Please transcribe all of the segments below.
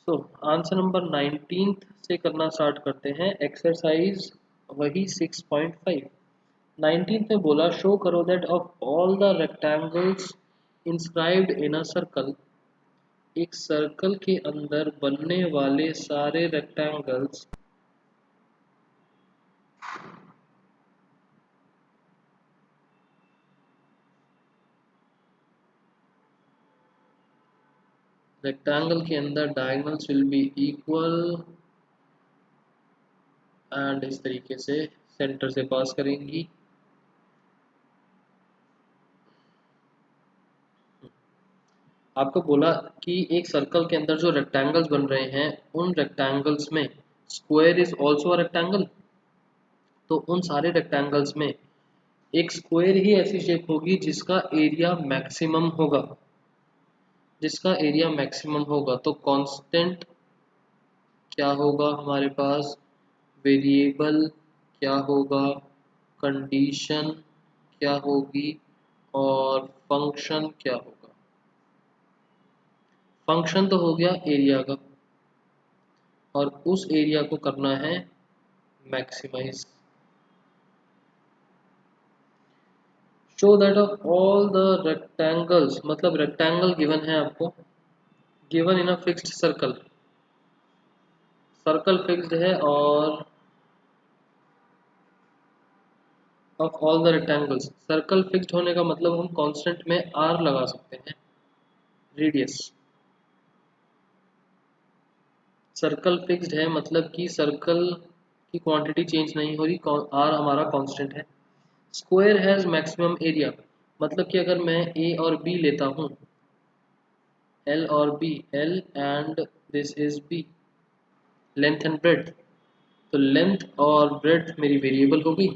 So answer number 19 से करना start करते हैं। एक्सरसाइज वही 6.5। 19 में बोला शो करो that of all the rectangles inscribed in a circle. एक सर्कल के अंदर बनने वाले सारे रेक्टेंगल्स रेक्टेंगल के अंदर diagonals will be equal and इस तरीके से सेंटर से पास करेंगी। आपको बोला कि एक सर्कल के अंदर जो रेक्टेंगल्स बन रहे हैं उन रेक्टेंगल्स में square is also a rectangle. तो उन सारे रेक्टेंगल्स में एक स्क्वायर ही ऐसी शेप होगी जिसका एरिया मैक्सिमम होगा। तो कांस्टेंट क्या होगा हमारे पास, वेरिएबल क्या होगा, कंडीशन क्या होगी और फंक्शन क्या होगा। फंक्शन तो हो गया एरिया का और उस एरिया को करना है maximise. Show that of all the rectangles, मतलब रेक्टेंगल गिवन है आपको, given in a fixed circle. Circle fixed है और of all the rectangles, circle fixed होने का मतलब हम कांस्टेंट में आर लगा सकते हैं, रेडियस। सर्कल फिक्स्ड है मतलब कि सर्कल की क्वांटिटी चेंज नहीं हो रही, आर हमारा कांस्टेंट है। स्क्वायर हैज मैक्सिमम एरिया, मतलब कि अगर मैं ए और बी लेता हूँ, एल और B, L and this is B, length and breadth, तो लेंथ और ब्रेड्थ मेरी वेरिएबल हो गई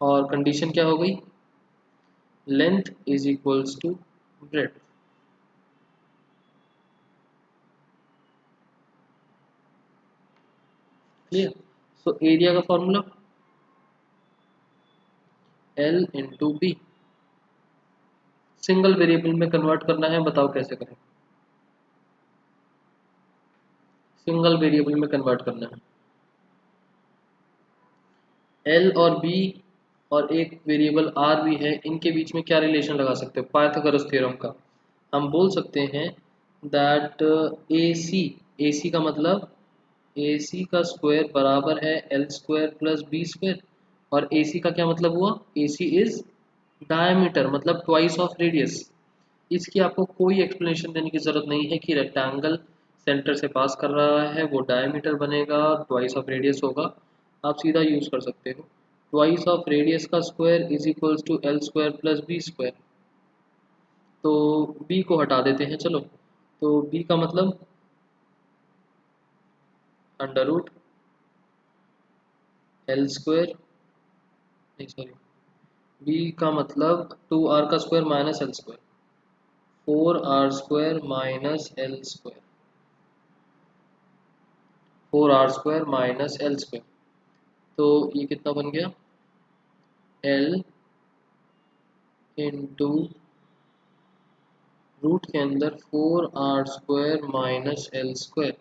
और कंडीशन क्या हो गई, length is equals to breadth. Clear. So area का formula L into B. Single variable में कन्वर्ट करना है, बताओ कैसे करें। सिंगल वेरिएबल में कन्वर्ट करना है, एल और बी और एक वेरिएबल आर भी है, इनके बीच में क्या रिलेशन लगा सकते हो, पाइथागोरस थ्योरम का। हम बोल सकते हैं दैट ए सी का मतलब ए सी का स्क्वायर बराबर है L square plus B square. और ए सी का क्या मतलब हुआ, ए सी इज डायमीटर, मतलब ट्वाइस ऑफ रेडियस। इसकी आपको कोई एक्सप्लेनेशन देने की ज़रूरत नहीं है कि रेक्टेंगल सेंटर से पास कर रहा है वो डायमीटर बनेगा, ट्वाइस ऑफ रेडियस होगा। आप सीधा यूज़ कर सकते हो, ट्वाइस ऑफ रेडियस का square is equals to L square plus B square. तो बी को हटा देते हैं चलो, तो बी का मतलब अंडर रूट एल स्क्वायर, नहीं सॉरी, बी का मतलब 2r का square minus L square, 4r minus L square, 4r minus L square. तो ये कितना बन गया, एल इंटू रूट के अंदर 4r minus L square.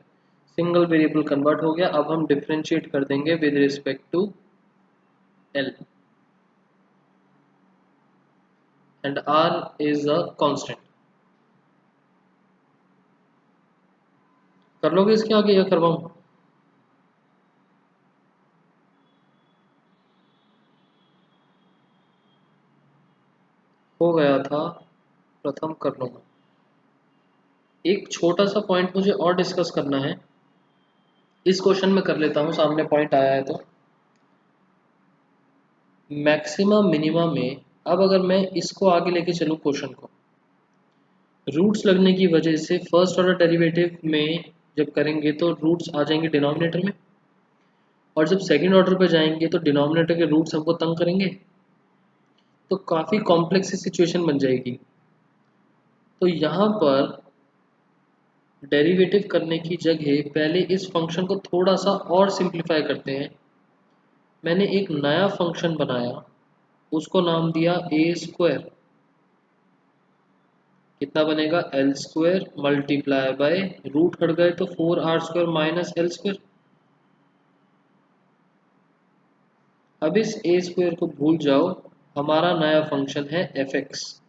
Single variable convert हो गया। अब हम डिफ्रेंशिएट कर देंगे with respect to L and R is a constant. कर लोगे इसके आगे या करवाऊं। हो गया था, प्रथम कर लूंगा। एक छोटा सा पॉइंट मुझे और डिस्कस करना है, इस क्वेश्चन में कर लेता हूँ, सामने पॉइंट आया है तो। मैक्सिमा मिनिमा में अब अगर मैं इसको आगे लेके चलूँ क्वेश्चन को, रूट्स लगने की वजह से फर्स्ट ऑर्डर डेरिवेटिव में जब करेंगे तो रूट्स आ जाएंगे डिनोमिनेटर में, और जब सेकंड ऑर्डर पे जाएंगे तो डिनोमिनेटर के रूट्स हमको तंग करेंगे, तो काफ़ी कॉम्प्लेक्स सिचुएशन बन जाएगी। तो यहाँ पर डेरिवेटिव करने की जगह पहले इस फंक्शन को थोड़ा सा और सिंप्लीफाई करते हैं। मैंने एक नया फंक्शन बनाया, उसको नाम दिया ए स्क्वायर। कितना बनेगा L square multiply by root हट गए तो 4r² माइनस एल स्क्वायर। अब इस ए स्क्वायर को भूल जाओ, हमारा नया फंक्शन है एफ एक्स।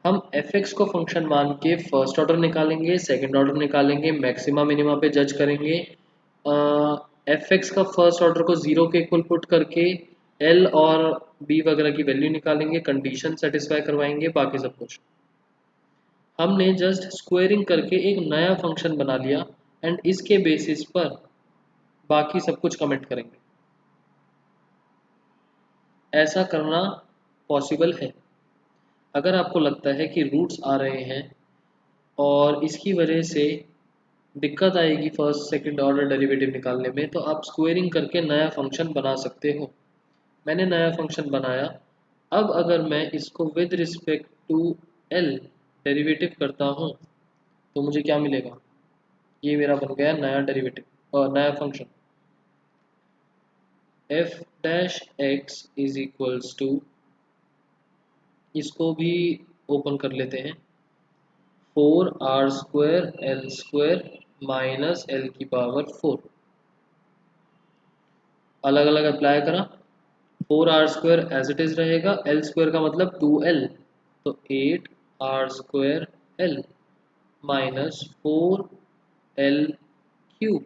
हम एफ एक्स को फंक्शन मान के फर्स्ट ऑर्डर निकालेंगे, सेकंड ऑर्डर निकालेंगे, मैक्सिमा मिनिमा पे जज करेंगे। एफ एक्स का फर्स्ट ऑर्डर को जीरो के इक्वल पुट करके एल और बी वगैरह की वैल्यू निकालेंगे, कंडीशन सेटिस्फाई करवाएंगे, बाकी सब कुछ। हमने जस्ट स्क्वेयरिंग करके एक नया फंक्शन बना लिया एंड इसके बेसिस पर बाकी सब कुछ कमेंट करेंगे। ऐसा करना पॉसिबल है। अगर आपको लगता है कि रूट्स आ रहे हैं और इसकी वजह से दिक्कत आएगी फर्स्ट सेकंड ऑर्डर डेरिवेटिव निकालने में, तो आप स्क्वेयरिंग करके नया फंक्शन बना सकते हो। मैंने नया फंक्शन बनाया। अब अगर मैं इसको with respect to L derivative करता हूँ तो मुझे क्या मिलेगा, ये मेरा बन गया नया डेरिवेटिव और नया function. F dash X is equals to, इसको भी ओपन कर लेते हैं, 4r² l² माइनस एल की पावर 4। अलग अलग अप्लाई करा, 4r² एज इट इज रहेगा, l² का मतलब 2l, तो 8r² l माइनस 4l³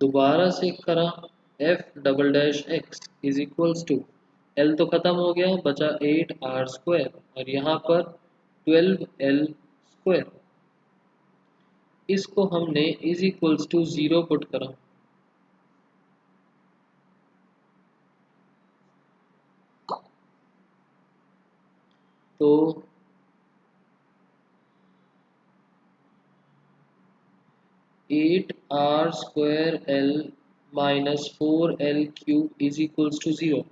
दोबारा से करा, F double dash X is equals to, L तो खत्म हो गया, बचा 8r² और यहाँ पर 12l²। इसको हमने इज इक्वल्स टू 0 पुट करा, तो 8r² l minus 4l³ is equals to 0।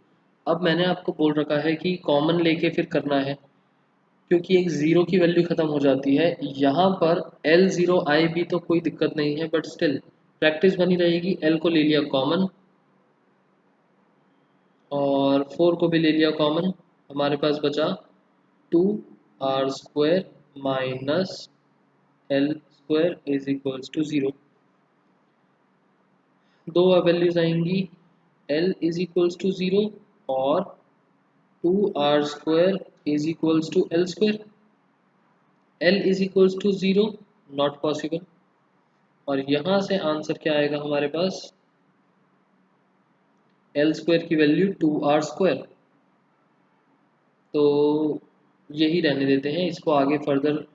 अब मैंने आपको बोल रखा है कि कॉमन लेके फिर करना है, क्योंकि एक ज़ीरो की वैल्यू ख़त्म हो जाती है। यहाँ पर l0 आए भी तो कोई दिक्कत नहीं है, बट स्टिल प्रैक्टिस बनी रहेगी। l को ले लिया कॉमन और 4 को भी ले लिया कॉमन, हमारे पास बचा 2r² minus l² is equals to 0। दो वैल्यूज आएंगी, l इज इक्वल्स टू 0 और 2r² is equals to l²। l is equals to 0 not possible, और यहाँ से आंसर क्या आएगा हमारे पास, l² की वैल्यू 2r²। तो यही रहने देते हैं, इसको आगे फर्दर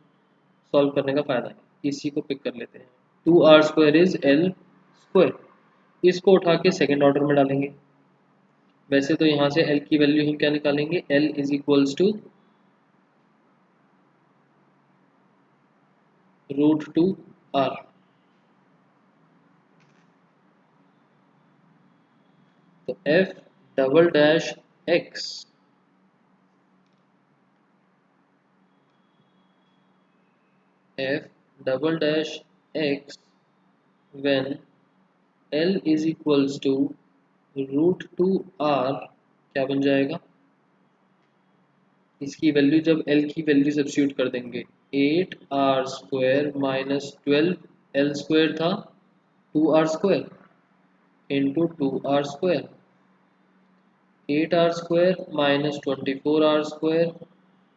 सॉल्व करने का फ़ायदा है, इसी को पिक कर लेते हैं। 2r² इज l², इसको उठा के सेकेंड ऑर्डर में डालेंगे। वैसे तो यहाँ से l की वैल्यू हम क्या निकालेंगे, l is equals to √2r। तो f double dash x f double dash x when l is equals to √2r क्या बन जाएगा, इसकी वैल्यू जब l की वैल्यू सब्स्टिट्यूट कर देंगे, 8r² माइनस 12l² था 2r² into 2r², 8r² minus 24r²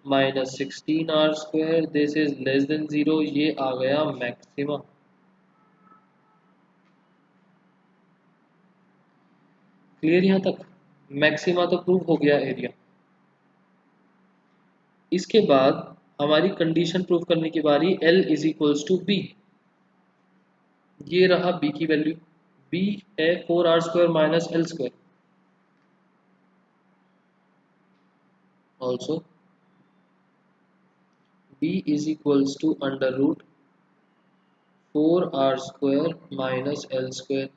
minus 16r², this is less than 0, ये आ गया मैक्सिमा। क्लियर यहाँ तक, मैक्सिमा तो प्रूव हो गया एरिया। इसके बाद हमारी कंडीशन प्रूव करने की बारी, l is equals to B. ये रहा b की वैल्यू, b है 4r² minus l²। Also b is equals to under root 4r² minus l²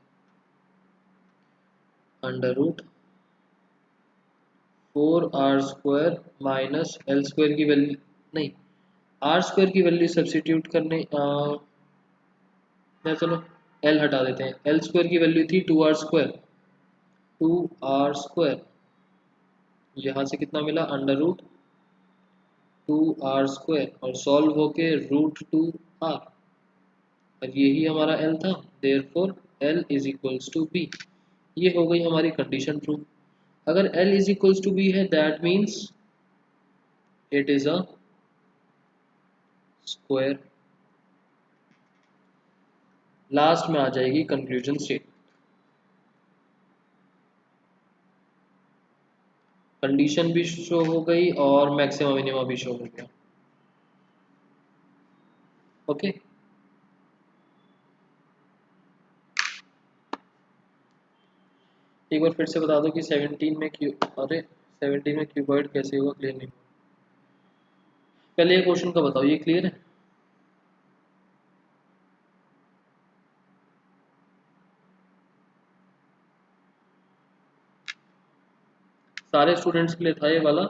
under root 4r² minus l² की वैल्यू नहीं, r² की वैल्यू सब्स्टिट्यूट करने या चलो l हटा देते हैं, l² की वैल्यू थी 2r², 2r² यहाँ से कितना मिला, √2r² और सॉल्व होके √2r, और यही हमारा L था, therefore L is equals to B। ये हो गई हमारी कंडीशन प्रूफ। अगर L is equals to B है that means it is a square. Last में आ जाएगी कंक्लूजन स्टेट। कंडीशन भी शो हो गई और मैक्सिमा मिनिमा भी शो हो गया। ओके, एक बार फिर से बता दो कि 17 में क्यूबॉइड कैसे होगा, क्लियर नहीं। पहले ये क्वेश्चन का बताओ, ये क्लियर है? सारे स्टूडेंट्स के लिए था ये वाला।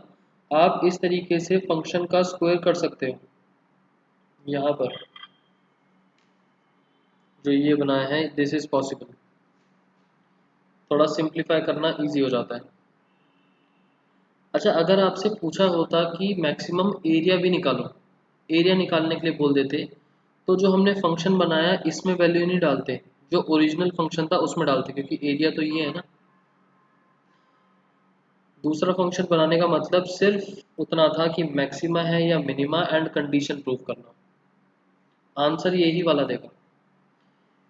आप इस तरीके से फंक्शन का स्क्वायर कर सकते हो। यहाँ पर जो ये बनाया है, दिस इज पॉसिबल। थोड़ा सिंप्लीफाई करना इजी हो जाता है। अच्छा, अगर आपसे पूछा होता कि मैक्सिमम एरिया भी निकालो, एरिया निकालने के लिए बोल देते, तो जो हमने फंक्शन बनाया इसमें वैल्यू नहीं डालते, जो ओरिजिनल फंक्शन था उसमें डालते, क्योंकि एरिया तो ये है ना। दूसरा फंक्शन बनाने का मतलब सिर्फ उतना था कि मैक्सिमा है या मिनिमा एंड कंडीशन प्रूव करना। आंसर यही वाला देगा।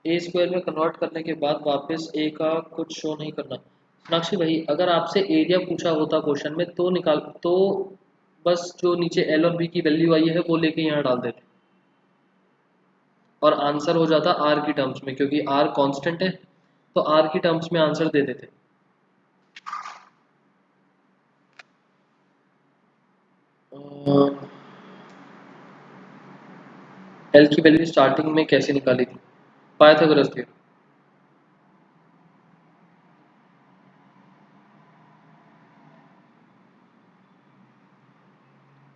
ए स्क्वायर में कन्वर्ट करने के बाद वापस ए का कुछ शो नहीं करना। साक्षी भाई, अगर आपसे एरिया पूछा होता क्वेश्चन में तो निकाल, तो बस जो नीचे एल और बी की वैल्यू आई है वो लेके यहाँ डाल देते और आंसर हो जाता आर की टर्म्स में, क्योंकि आर कांस्टेंट है तो आर की टर्म्स में आंसर दे देते। एल की वैल्यू स्टार्टिंग में कैसे निकाली थी? Pythagoras theorem.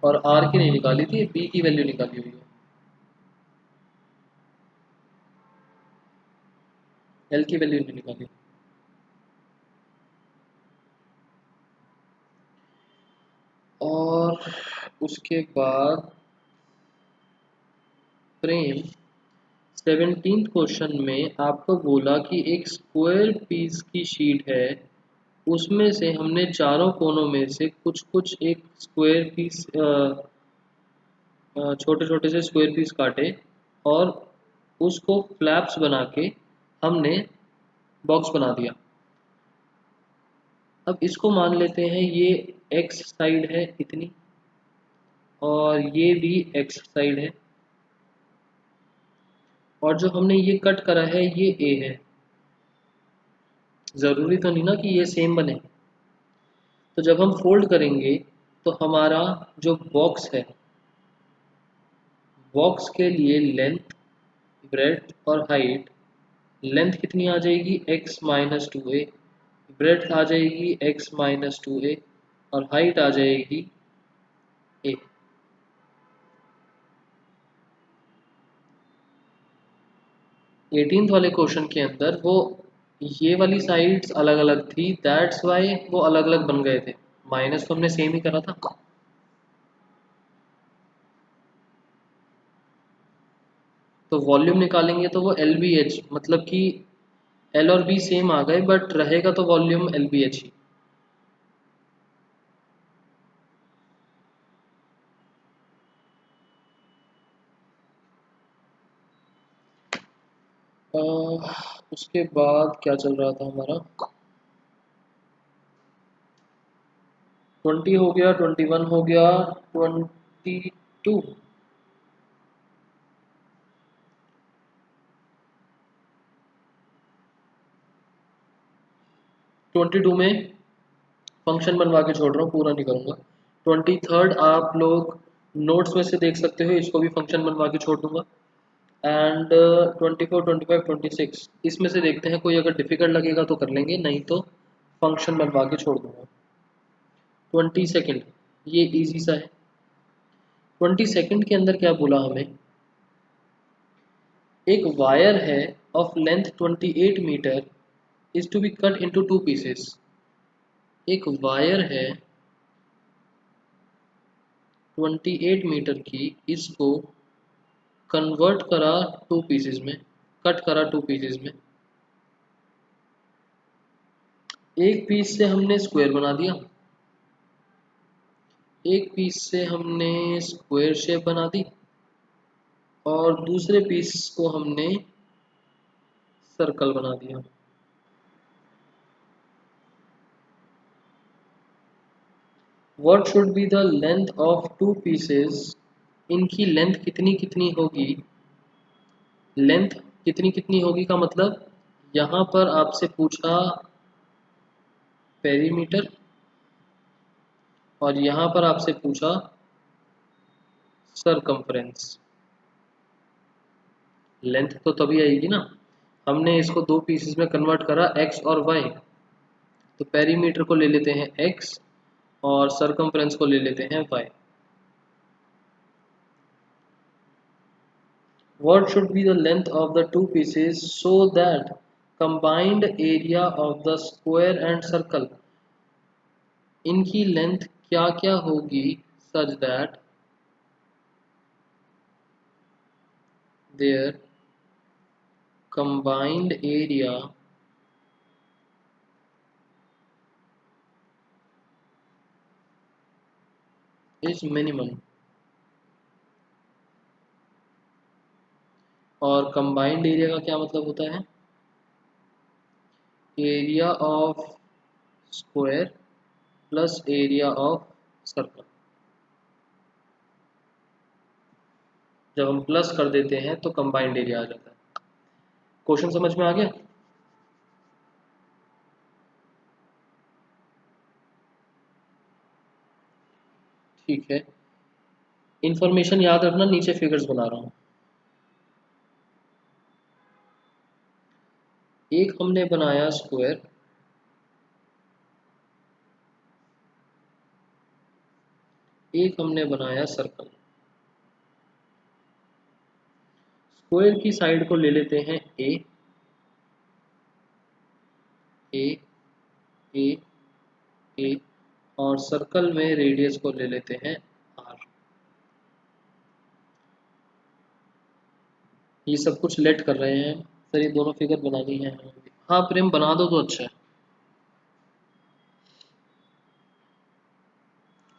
और आर की नहीं निकाली थी, बी की वैल्यू निकाली हुई है। एल की वैल्यू नहीं निकाली। और उसके बाद प्रेम 17th क्वेश्चन में आपको बोला कि एक स्क्वायर पीस की शीट है, उसमें से हमने चारों कोनों में से कुछ कुछ एक स्क्वायर पीस, छोटे छोटे से स्क्वायर पीस काटे और उसको फ्लैप्स बना के हमने बॉक्स बना दिया। अब इसको मान लेते हैं ये एक्स साइड है इतनी, और ये भी एक्स साइड है, और जो हमने ये कट करा है ये ए है। ज़रूरी तो नहीं ना कि ये सेम बने। तो जब हम फोल्ड करेंगे तो हमारा जो बॉक्स है, बॉक्स के लिए लेंथ, ब्रेड्थ और हाइट, लेंथ कितनी आ जाएगी x-2a, ब्रेड्थ आ जाएगी x-2a और हाइट आ जाएगी a। 18th वाले क्वेश्चन के अंदर वो ये वाली साइड्स अलग अलग थी, दैट्स वाई वो अलग अलग बन गए थे। माइनस तो हमने सेम ही करा था। तो वॉल्यूम निकालेंगे तो वो एल बी एच, मतलब कि एल और बी सेम आ गए बट रहेगा तो वॉल्यूम एल बी एच ही। उसके बाद क्या चल रहा था हमारा, 20 हो गया, 21 हो गया, 22। 22 में फंक्शन बनवा के छोड़ रहा हूँ, पूरा नहीं करूँगा। 23rd आप लोग नोट्स में से देख सकते हो, इसको भी फंक्शन बनवा के छोड़ दूंगा। एंड 24, 25, 26 इसमें से देखते हैं, कोई अगर डिफिकल्ट लगेगा तो कर लेंगे, नहीं तो फंक्शन बनवा के छोड़ दूंगा। 22nd ये इजी सा है। 22nd के अंदर क्या बोला हमें, एक वायर है of length 28 metre is to be cut into 2 pieces. एक वायर है 28 मीटर की, इसको कन्वर्ट करा टू पीसेस में, कट करा टू पीसेस में। एक पीस से हमने स्क्वायर बना दिया, एक पीस से हमने स्क्वायर शेप बना दी, और दूसरे पीस को हमने सर्कल बना दिया। What should be the length of two pieces? इनकी लेंथ कितनी कितनी होगी? लेंथ कितनी कितनी होगी का मतलब, यहाँ पर आपसे पूछा पेरीमीटर और यहाँ पर आपसे पूछा सरकमफ्रेंस। लेंथ तो तभी आएगी ना, हमने इसको दो पीसेस में कन्वर्ट करा x और y, तो पेरीमीटर को ले लेते हैं x और सरकमफ्रेंस को ले लेते हैं y। What should be the length of the two pieces so that combined area of the square and circle? इनकी लेंथ क्या क्या होगी such that their combined area is minimum। और कंबाइंड एरिया का क्या मतलब होता है? Area of square plus area of circle. जब हम प्लस कर देते हैं तो कंबाइंड एरिया आ जाता है। क्वेश्चन समझ में आ गया? ठीक है, इंफॉर्मेशन याद रखना, नीचे फिगर्स बना रहा हूँ। एक हमने बनाया स्क्वायर, एक हमने बनाया सर्कल। स्क्वायर की साइड को ले लेते हैं ए ए ए ए, और सर्कल में रेडियस को ले लेते हैं आर। ये सब कुछ लेट कर रहे हैं सर, ये दोनों फिगर बनानी है। हाँ प्रेम, बना दो तो अच्छा है।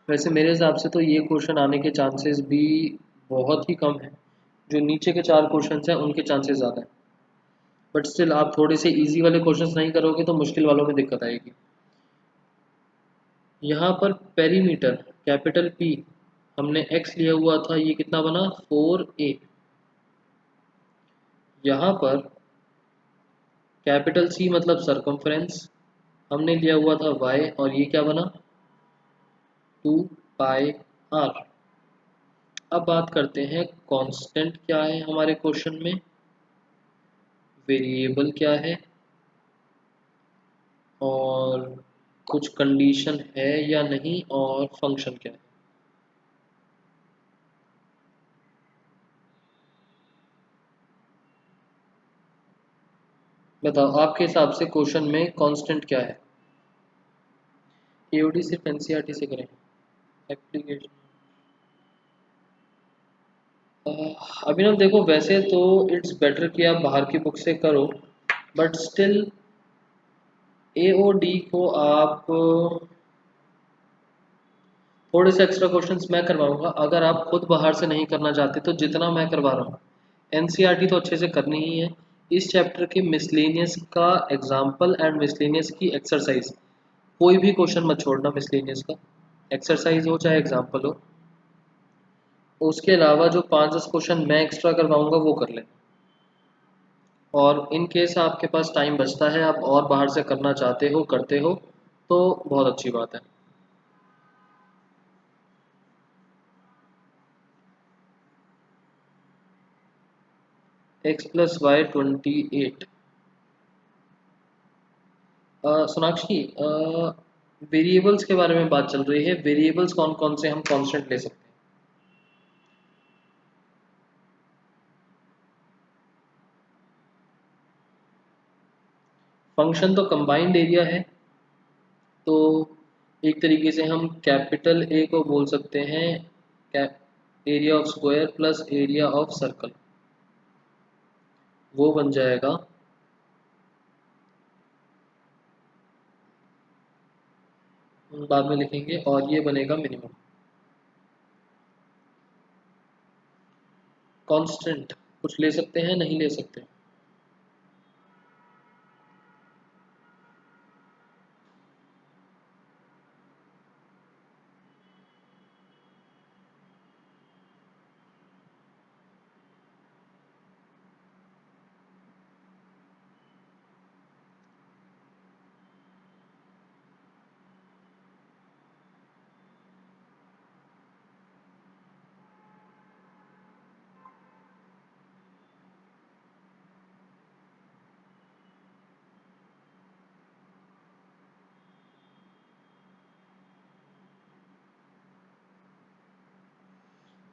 वैसे मेरे हिसाब से तो ये क्वेश्चन आने के चांसेस भी बहुत ही कम है, जो नीचे के चार क्वेश्चन हैं उनके चांसेस ज़्यादा है। बट स्टिल आप थोड़े से इजी वाले क्वेश्चंस नहीं करोगे तो मुश्किल वालों में दिक्कत आएगी। यहाँ पर पेरीमीटर कैपिटल पी हमने x लिया हुआ था, ये कितना बना 4a। यहाँ पर कैपिटल C मतलब सरकमफ्रेंस हमने लिया हुआ था y, और ये क्या बना 2πr। अब बात करते हैं कांस्टेंट क्या है हमारे क्वेश्चन में, वेरिएबल क्या है, और कुछ कंडीशन है या नहीं, और फंक्शन क्या है। बताओ आपके हिसाब से क्वेश्चन में कांस्टेंट क्या है? एओडी सिर्फ एनसीईआरटी से करें एप्लीकेशन। अभिनव देखो, वैसे तो इट्स बेटर कि आप बाहर की बुक से करो, बट स्टिल एओडी को आप थोड़े से एक्स्ट्रा क्वेश्चंस मैं करवाऊंगा। अगर आप खुद बाहर से नहीं करना चाहते तो जितना मैं करवा रहा हूँ, एनसीईआरटी तो अच्छे से करनी ही है। इस चैप्टर के मिसलेनियस का एग्जाम्पल एंड मिसलेनियस की एक्सरसाइज, कोई भी क्वेश्चन मत छोड़ना मिसलेनियस का, एक्सरसाइज हो चाहे एग्जाम्पल हो। उसके अलावा जो 5-10 क्वेश्चन मैं एक्स्ट्रा करवाऊंगा वो कर लें। और इन केस आपके पास टाइम बचता है, आप और बाहर से करना चाहते हो, करते हो, तो बहुत अच्छी बात है। x plus Y 28। Sonakshi, variables के बारे में बात चल रही है, वेरिएबल्स कौन कौन से हम कांस्टेंट ले सकते हैं? फंक्शन तो कंबाइंड एरिया है, तो एक तरीके से हम कैपिटल ए को बोल सकते हैं area of square plus area of circle, वो बन जाएगा बाद में लिखेंगे, और ये बनेगा मिनिमम। कांस्टेंट कुछ ले सकते हैं, नहीं ले सकते?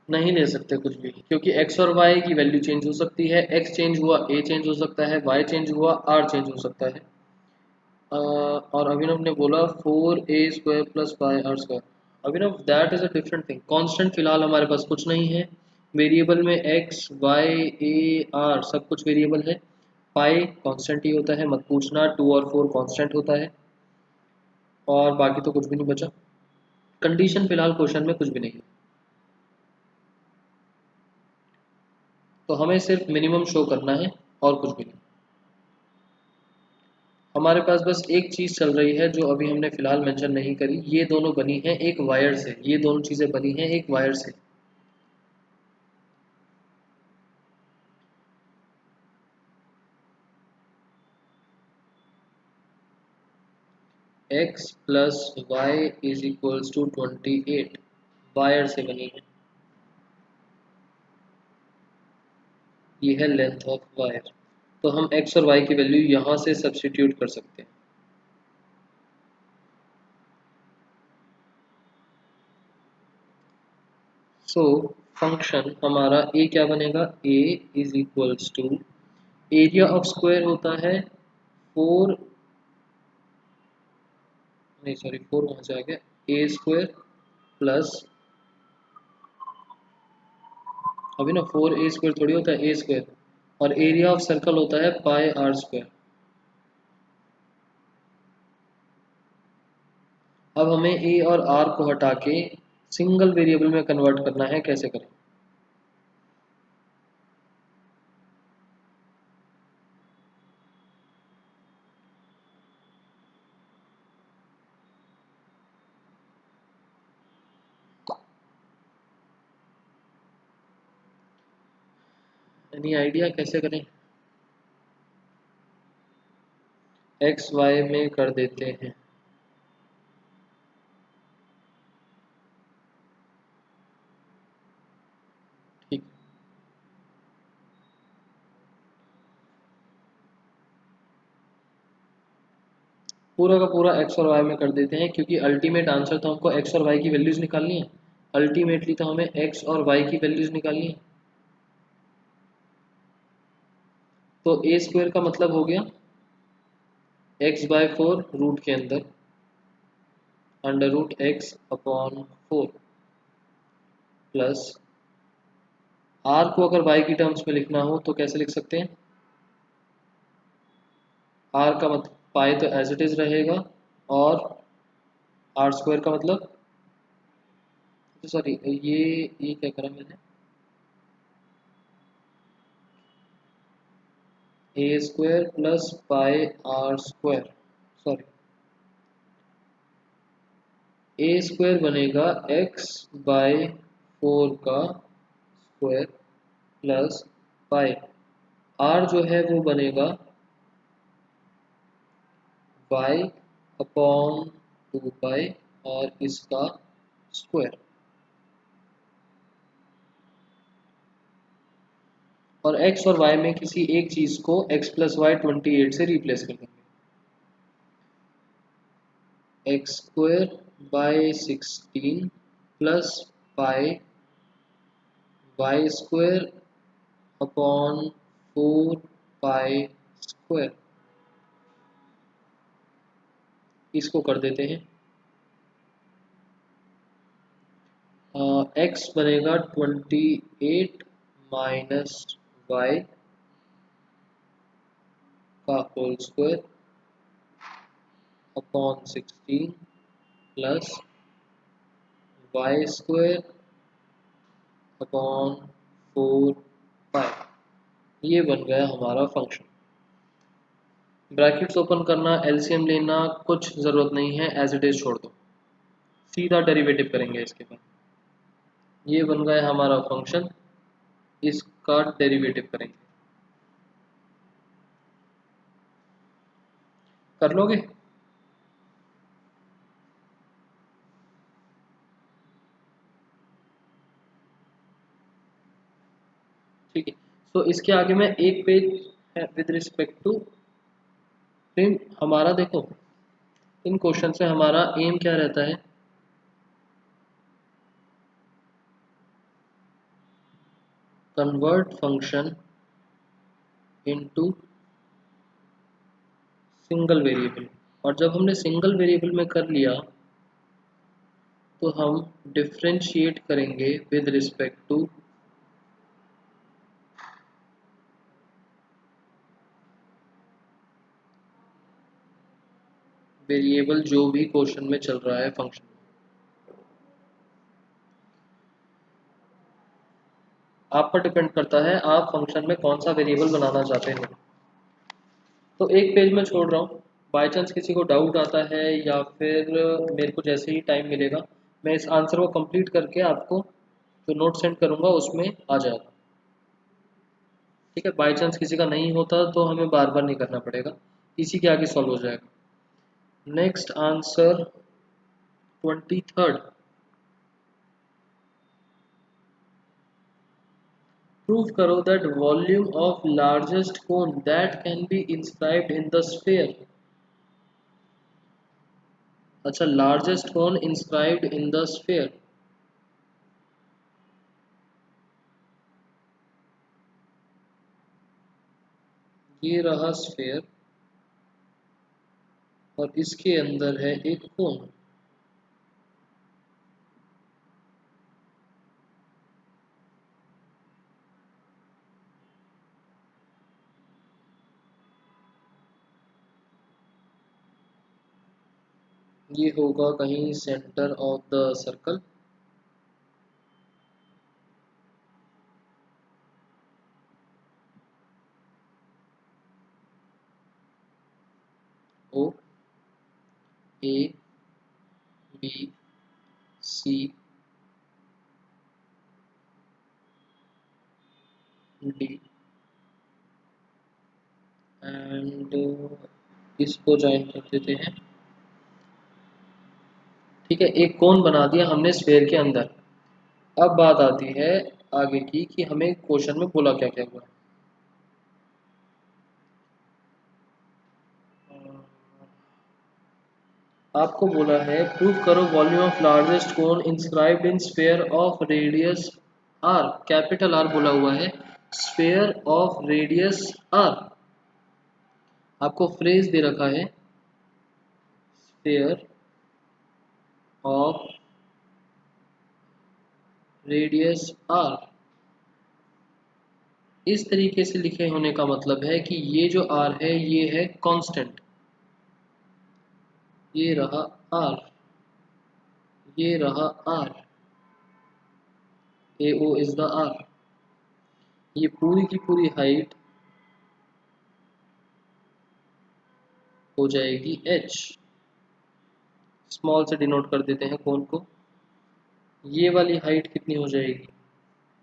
नहीं ले सकते कुछ भी, क्योंकि x और y की वैल्यू चेंज हो सकती है। x चेंज हुआ a चेंज हो सकता है, y चेंज हुआ r चेंज हो सकता है। और अभिनव ने बोला 4a² plus pi are square. Abhinav that is a different thing. Constant फिलहाल हमारे पास कुछ नहीं है। वेरिएबल में x y a r सब कुछ वेरिएबल है। पाई कांस्टेंट ही होता है, मत पूछना। 2 और 4 कांस्टेंट होता है, और बाकी तो कुछ भी नहीं बचा। कंडीशन फिलहाल क्वेश्चन में कुछ भी नहीं है, तो हमें सिर्फ मिनिमम शो करना है और कुछ भी नहीं। हमारे पास बस एक चीज़ चल रही है जो अभी हमने फिलहाल मेंशन नहीं करी। ये दोनों बनी है एक वायर से, ये दोनों चीज़ें बनी हैं एक वायर से। x plus Y is equals to 28 wire से बनी है। ये है लेंथ ऑफ वायर। तो हम x और y की वैल्यू यहाँ से सब्स्टिट्यूट कर सकते हैं। सो फंक्शन हमारा a क्या बनेगा? a is equals to area of square होता है 4, नहीं सॉरी 4 वहाँ से आ गया, a स्क्वायर प्लस, अभी ना 4a² थोड़ी होता है a², और एरिया ऑफ सर्कल होता है पाई आर स्क्वायर। अब हमें a और r को हटा के सिंगल वेरिएबल में कन्वर्ट करना है। कैसे करें? एनी आइडिया कैसे करें? एक्स वाई में कर देते हैं। ठीक, पूरा का पूरा एक्स और वाई में कर देते हैं, क्योंकि अल्टीमेट आंसर तो हमको एक्स और वाई की वैल्यूज निकालनी है। अल्टीमेटली तो हमें एक्स और वाई की वैल्यूज निकालनी है। तो a² का मतलब हो गया x/4 रूट के अंदर under root x/4 plus r को अगर y की टर्म्स में लिखना हो तो कैसे लिख सकते हैं? r का मतलब पाई तो एज इट इज रहेगा, और r² का मतलब, सॉरी ये क्या करा मैंने, a² plus pi r², sorry a² बनेगा x/4 का स्क्वायर प्लस पाई, r जो है वो बनेगा y/2 और इसका स्क्वायर, और x और y में किसी एक चीज को x प्लस वाई 28 से रिप्लेस कर देंगे। x²/16 plus pi y² / 4 pi square, इसको कर देते हैं। x बनेगा 28 माइनस वाई का whole square upon 16 plus Y square upon 4 pi. ये बन गया हमारा फंक्शन। ब्रैकेट्स ओपन करना, एलसीएम लेना कुछ ज़रूरत नहीं है, एज इट इज़ छोड़ दो, सीधा डेरिवेटिव करेंगे इसके बाद। ये बन गया हमारा फंक्शन, इसका डेरिवेटिव करेंगे। कर लोगे? ठीक है। सो इसके आगे में एक पेज है विद रिस्पेक्ट टू फिर हमारा देखो, इन क्वेश्चन से हमारा एम क्या रहता है, convert function into single variable. और जब हमने सिंगल वेरिएबल में कर लिया तो हम डिफ्रेंशिएट करेंगे विद रिस्पेक्ट टू वेरिएबल जो भी क्वेश्चन में चल रहा है फंक्शन। आप पर डिपेंड करता है आप फंक्शन में कौन सा वेरिएबल बनाना चाहते हैं। तो एक पेज में छोड़ रहा हूँ, बाय चांस किसी को डाउट आता है या फिर मेरे को जैसे ही टाइम मिलेगा मैं इस आंसर को कंप्लीट करके आपको जो नोट सेंड करूँगा उसमें आ जाएगा। ठीक है, बाय चांस किसी का नहीं होता तो हमें बार बार नहीं करना पड़ेगा, इसी के आगे सॉल्व हो जाएगा। नेक्स्ट आंसर 23rd, प्रूव करो that volume of largest cone that can be inscribed in the sphere. अच्छा, largest cone inscribed in the sphere. ये रहा स्फीयर और इसके अंदर है एक कोन। ये होगा कहीं centre of the circle. O A B C D and इसको ज्वाइन कर देते हैं। ठीक है, एक कोन बना दिया हमने स्फीयर के अंदर। अब बात आती है आगे की कि हमें क्वेश्चन में बोला क्या क्या हुआ। आपको बोला है प्रूव करो volume of largest cone inscribed in sphere of radius R. Capital R बोला हुआ है, स्फीयर ऑफ रेडियस आर। आपको फ्रेज दे रखा है स्फीयर ऑफ रेडियस आर। इस तरीके से लिखे होने का मतलब है कि ये जो आर है ये है कांस्टेंट, ये रहा आर, ये रहा R, A O is the R. ये पूरी की पूरी हाइट हो जाएगी h। स्मॉल से डिनोट कर देते हैं कोन को। ये वाली हाइट कितनी हो जाएगी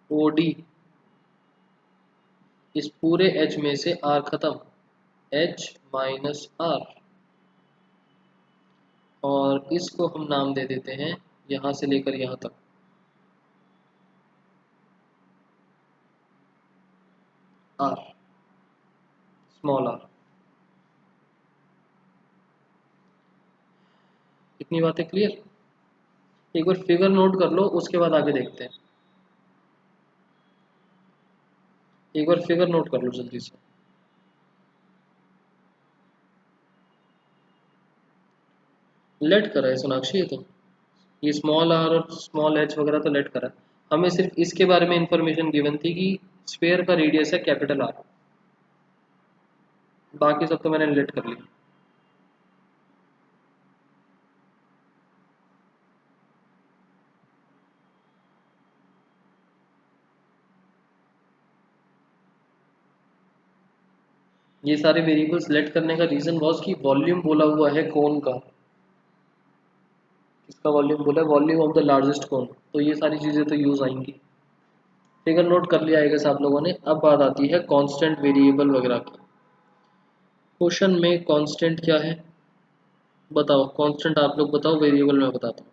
ओ डी। इस पूरे h में से r खत्म, h माइनस आर। और इसको हम नाम दे देते हैं यहाँ से लेकर यहाँ तक r, स्मॉल r। इतनी बातें क्लियर? एक बार फिगर नोट कर लो, उसके बाद आगे देखते हैं। एक बार फिगर नोट कर लो जल्दी से। लेट कर रहा है सोनाक्षी ये तो। ये स्मॉल आर और स्मॉल एच वगैरह तो लेट करा, हमें सिर्फ इसके बारे में इंफॉर्मेशन गिवन थी कि स्फेयर का रेडियस है कैपिटल आर, बाकी सब तो मैंने लेट कर लिया। ये सारे वेरिएबल्स लेट करने का रीजन वॉज कि वॉल्यूम बोला हुआ है कोन का, इसका वॉल्यूम बोला है, वॉल्यूम ऑफ द लार्जेस्ट कोन, तो ये सारी चीज़ें तो यूज़ आएंगी। फिगर नोट कर लिया आएगा आप लोगों ने। अब बात आती है कांस्टेंट वेरिएबल वगैरह की। क्वेश्चन में कांस्टेंट क्या है बताओ, कांस्टेंट आप लोग बताओ, वेरिएबल मैं बताता हूँ।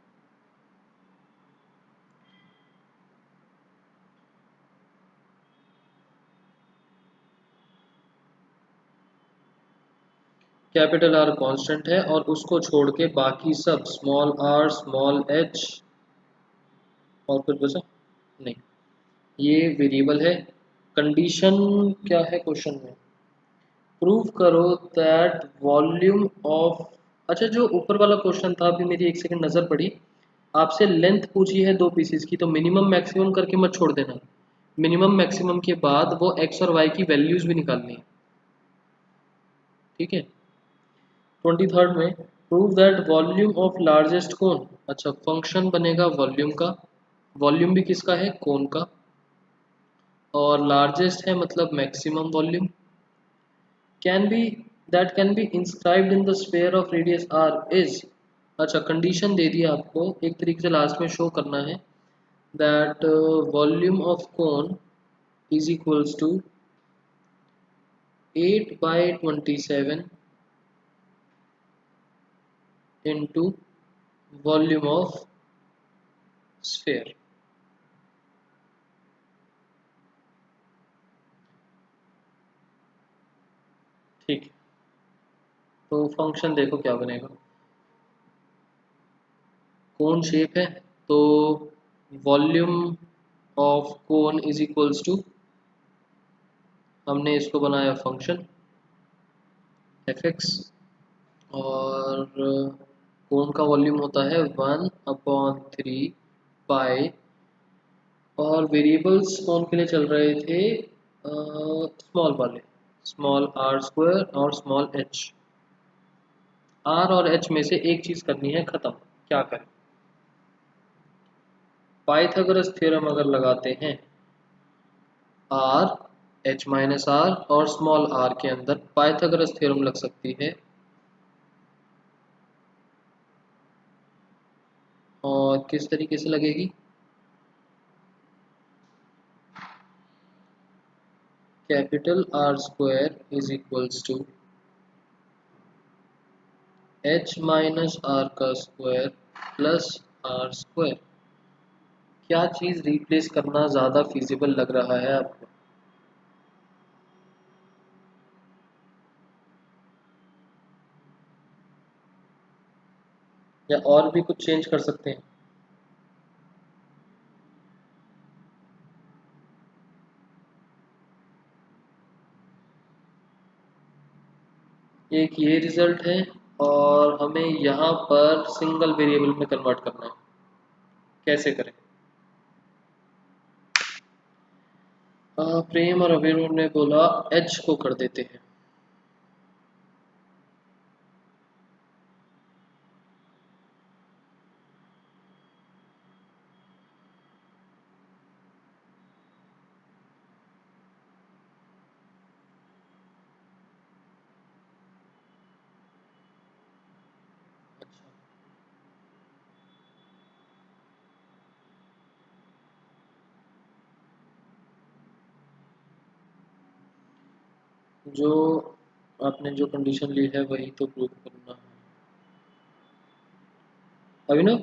कैपिटल आर कांस्टेंट है और उसको छोड़ के बाकी सब स्मॉल आर स्मॉल एच और कुछ बचा नहीं, ये वेरिएबल है। कंडीशन क्या है क्वेश्चन में, प्रूव करो दैट वॉल्यूम ऑफ, अच्छा जो ऊपर वाला क्वेश्चन था अभी मेरी एक सेकंड नज़र पड़ी, आपसे लेंथ पूछी है दो पीसेस की, तो मिनिमम मैक्सिमम करके मत छोड़ देना, मिनिमम मैक्सिमम के बाद वो एक्स और वाई की वैल्यूज भी निकालनी है, ठीक है। 23rd में prove that volume of largest cone, अच्छा फंक्शन बनेगा वॉल्यूम का, वॉल्यूम भी किसका है कोन का, और लार्जेस्ट है मतलब maximum volume, can be that can be inscribed in the sphere of radius R is, अच्छा कंडीशन दे दिया आपको, एक तरीके से लास्ट में शो करना है that volume of cone is equals to 8/27 into volume of sphere. ठीक है, तो फंक्शन देखो क्या बनेगा, कोन शेप है तो volume of cone is equals to, हमने इसको बनाया फंक्शन एफ एक्स, और कोन का वॉल्यूम होता है 1/3 और वेरिएबल्स कोन के लिए चल रहे थे स्मॉल वाले, स्मॉल आर स्क्वायर और स्मॉल एच, आर और एच में से एक चीज़ करनी है ख़त्म, क्या करें, पाइथागोरस थ्योरम अगर लगाते हैं आर एच माइनस आर और स्मॉल आर के अंदर पाइथागोरस थ्योरम लग सकती है, और किस तरीके से लगेगी, capital R square is equals to H minus R का स्क्वायर प्लस आर स्क्वायर, क्या चीज़ रिप्लेस करना ज़्यादा फिजिबल लग रहा है आपको, या और भी कुछ चेंज कर सकते हैं। एक ये रिजल्ट है और हमें यहाँ पर सिंगल वेरिएबल में कन्वर्ट करना है, कैसे करें, प्रेम और अभिनव ने बोला एच को कर देते हैं, अच्छा जो आपने जो कंडीशन ली है वही तो प्रूव करना है अभिनव,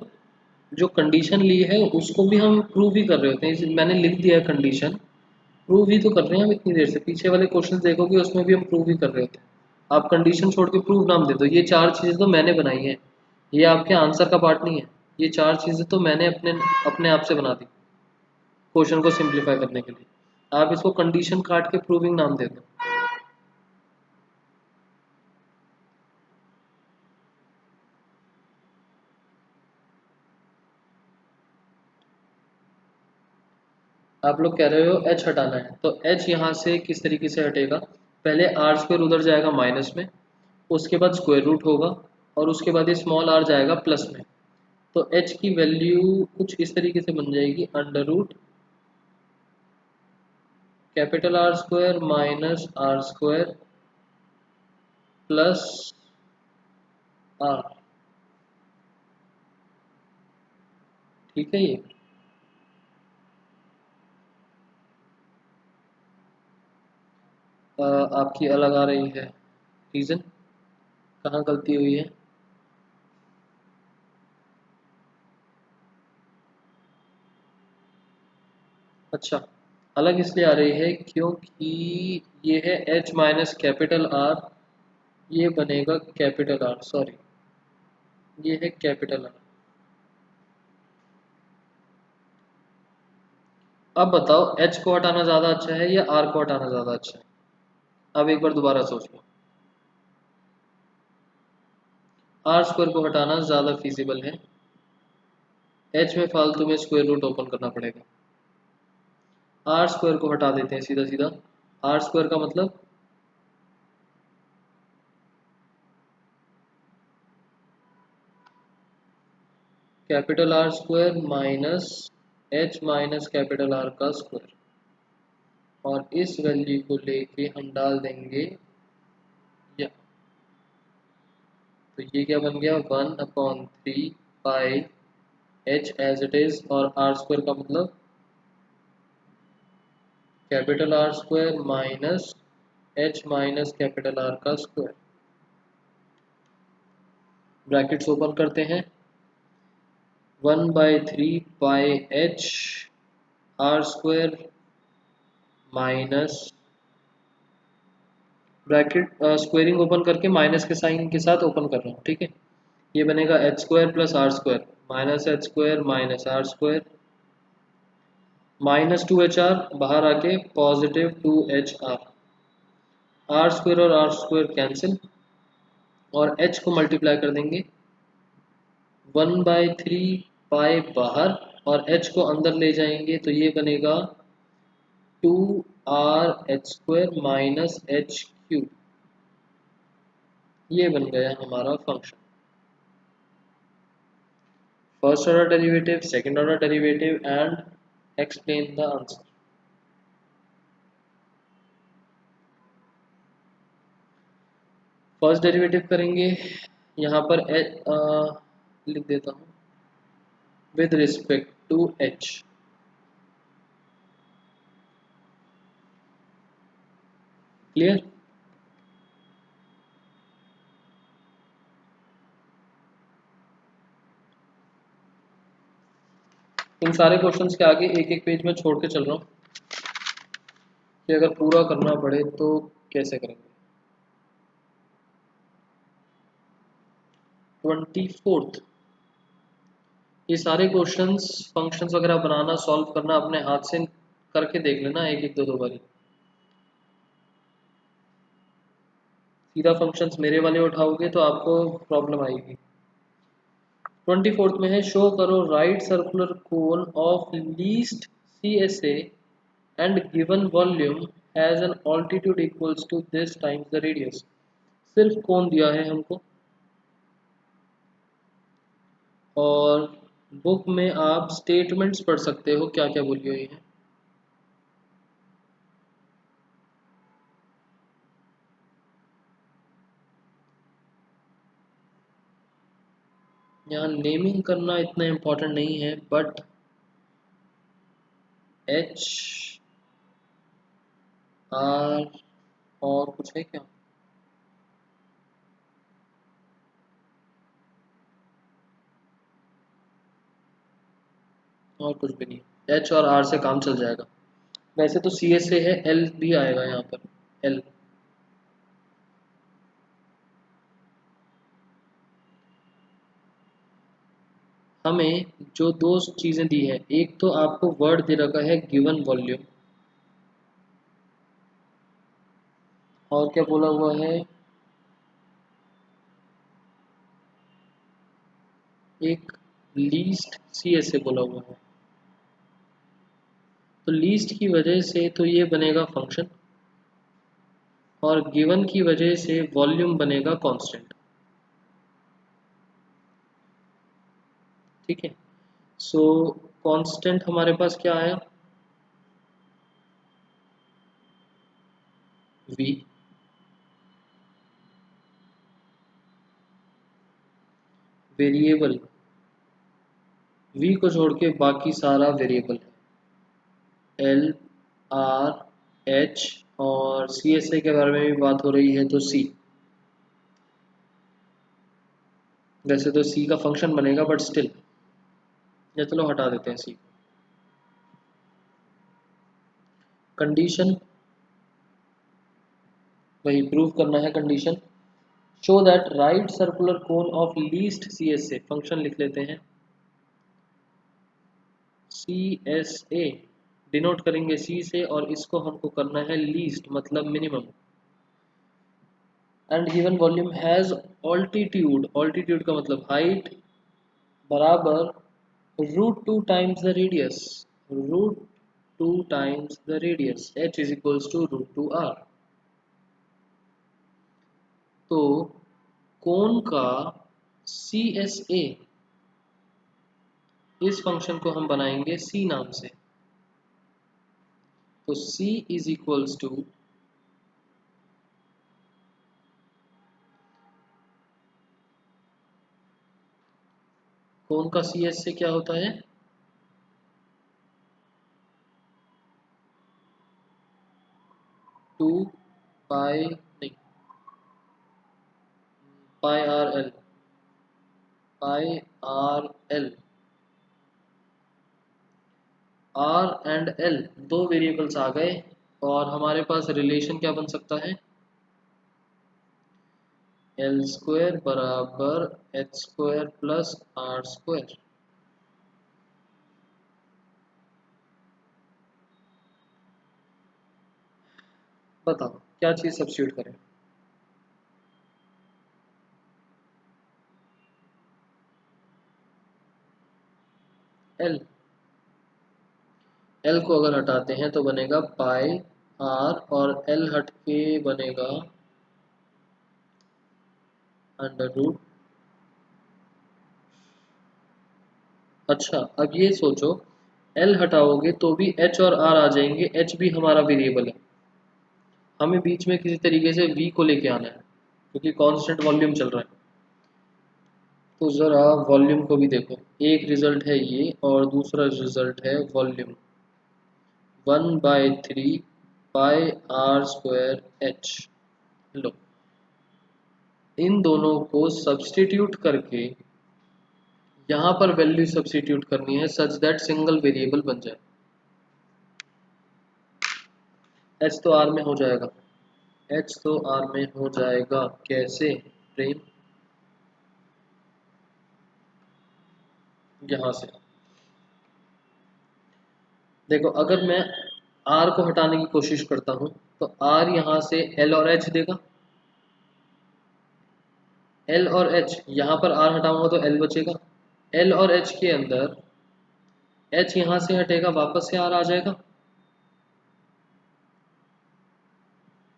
जो कंडीशन ली है उसको भी हम प्रूव ही कर रहे होते हैं, मैंने लिख दिया है कंडीशन, प्रूव ही तो कर रहे हैं हम इतनी देर से, पीछे वाले क्वेश्चन देखोगे उसमें भी हम प्रूव ही कर रहे होते हैं, आप कंडीशन छोड़ के प्रूव नाम दे दो, ये चार चीज़ें तो मैंने बनाई है, ये आपके आंसर का पार्ट नहीं है, ये चार चीज़ें तो मैंने अपने अपने आप से बना दी क्वेश्चन को सिंप्लीफाई करने के लिए, आप इसको कंडीशन काट के प्रूविंग नाम दे दो। आप लोग कह रहे हो h हटाना है, तो h यहाँ से किस तरीके से हटेगा, पहले आर स्क्वायर उधर जाएगा माइनस में, उसके बाद स्क्वायर रूट होगा, और उसके बाद ये स्मॉल आर जाएगा प्लस में। तो h की वैल्यू कुछ इस तरीके से बन जाएगी, under root capital R square minus are square plus R. ठीक है, ये आपकी अलग आ रही है, रीज़न कहाँ गलती हुई है। अच्छा, अलग इसलिए आ रही है क्योंकि ये है h माइनस कैपिटल आर, ये बनेगा कैपिटल आर, सॉरी ये है कैपिटल आर। अब बताओ h को हटाना ज़्यादा अच्छा है या r को हटाना ज़्यादा अच्छा है। अब एक बार दोबारा सोच लो, आर स्क्वायर को हटाना ज़्यादा फिजिबल है, h में फालतू में स्क्वायर रूट ओपन करना पड़ेगा। आर स्क्वायर को हटा देते हैं सीधा सीधा, आर स्क्वायर का मतलब capital R square minus h minus capital R का स्क्वायर, और इस वैल्यू को लेके हम डाल देंगे या, तो ये क्या बन गया 1/3 pi h as it is, और आर स्क्वायर का मतलब capital R square minus h minus capital R का स्क्वायर। ब्रैकेट्स ओपन करते हैं, 1/3 pi h R square minus, bracket squaring open करके माइनस के साइन के साथ ओपन कर रहा हूँ, ठीक है। ये बनेगा H square plus R square minus H square minus are square, minus 2HR बाहर आके पॉजिटिव 2HR, आर स्क्वायर और आर स्क्वायर कैंसिल, और h को मल्टीप्लाई कर देंगे 1/3 पाई बाहर, और h को अंदर ले जाएंगे तो ये बनेगा 2RH² माइनस HQ। ये बन गया हमारा function, first order derivative, second order derivative and explain the answer. First derivative करेंगे, यहाँ पर लिख देता हूँ with respect to h, clear. इन सारे क्वेश्चंस के आगे एक एक पेज में छोड़ के चल रहा हूँ कि अगर पूरा करना पड़े तो कैसे करेंगे। 24th, ये सारे क्वेश्चंस फंक्शंस वगैरह बनाना सॉल्व करना अपने हाथ से करके देख लेना, एक एक दो बारी। सीधा फंक्शंस मेरे वाले उठाओगे तो आपको प्रॉब्लम आएगी। 24th में है, शो करो right circular cone of least CSA and given volume has an altitude equals to this times the radius। सिर्फ कोण दिया है हमको, और बुक में आप स्टेटमेंट्स पढ़ सकते हो क्या क्या बोली हुई है। यहाँ नेमिंग करना इतना इम्पोर्टेंट नहीं है, बट एच आर और कुछ है क्या, और कुछ भी नहीं, एच और आर से काम चल जाएगा। वैसे तो CSA है, एल भी आएगा यहाँ पर, एल। हमें जो दो चीज़ें दी है, एक तो आपको वर्ड दे रखा है गिवन वॉल्यूम, और क्या बोला हुआ है, एक लीस्ट CSA बोला हुआ है। तो लीस्ट की वजह से तो ये बनेगा फंक्शन, और गिवन की वजह से वॉल्यूम बनेगा कांस्टेंट। ठीक है, सो कांस्टेंट हमारे पास क्या आया, v। वेरिएबल v को छोड़ के बाकी सारा वेरिएबल है, l r h, और सी एस ए के बारे में भी बात हो रही है तो c। वैसे तो c का फंक्शन बनेगा बट स्टिल, या चलो हटा देते हैं c। कंडीशन वही प्रूव करना है condition, show that right circular cone of least C S A, function लिख लेते हैं सी एस ए, डिनोट करेंगे c से, और इसको हमको करना है लीस्ट मतलब minimum, and given volume has altitude, altitude का मतलब हाइट, बराबर √2 times the radius, √2 times the radius, h is equals to √2r। तो कोन का सी एस ए, इस फंक्शन को हम बनाएंगे c नाम से, तो c इज इक्वल्स टू कोन का सी एस से क्या होता है, 2 पाई नहीं, pi R L, pi R L, R and L दो वेरिएबल्स आ गए, और हमारे पास रिलेशन क्या बन सकता है, एल स्क्वायर बराबर H square plus R square. बताओ क्या चीज सब्स्टिट्यूट करें, एल, एल को अगर हटाते हैं तो बनेगा पाई आर, और एल हट के बनेगा अंडर रूट। अच्छा अब ये सोचो, एल हटाओगे तो भी एच और आर आ जाएंगे, एच भी हमारा वेरिएबल है, हमें बीच में किसी तरीके से v को लेके आना है क्योंकि कांस्टेंट वॉल्यूम चल रहा है। तो ज़रा वॉल्यूम को भी देखो, एक रिजल्ट है ये और दूसरा रिजल्ट है volume, 1/3 pi are square H. लो, इन दोनों को सब्स्टिट्यूट करके यहाँ पर वैल्यू सब्स्टिट्यूट करनी है सच दैट सिंगल वेरिएबल बन जाए। एच तो आर में हो जाएगा, एच तो आर में हो जाएगा, कैसे प्रेम, यहाँ से देखो, अगर मैं r को हटाने की कोशिश करता हूँ तो r यहाँ से l और h देगा, l और h, यहाँ पर r हटाऊंगा तो l बचेगा, l और h के अंदर h यहाँ से हटेगा वापस से r आ जाएगा,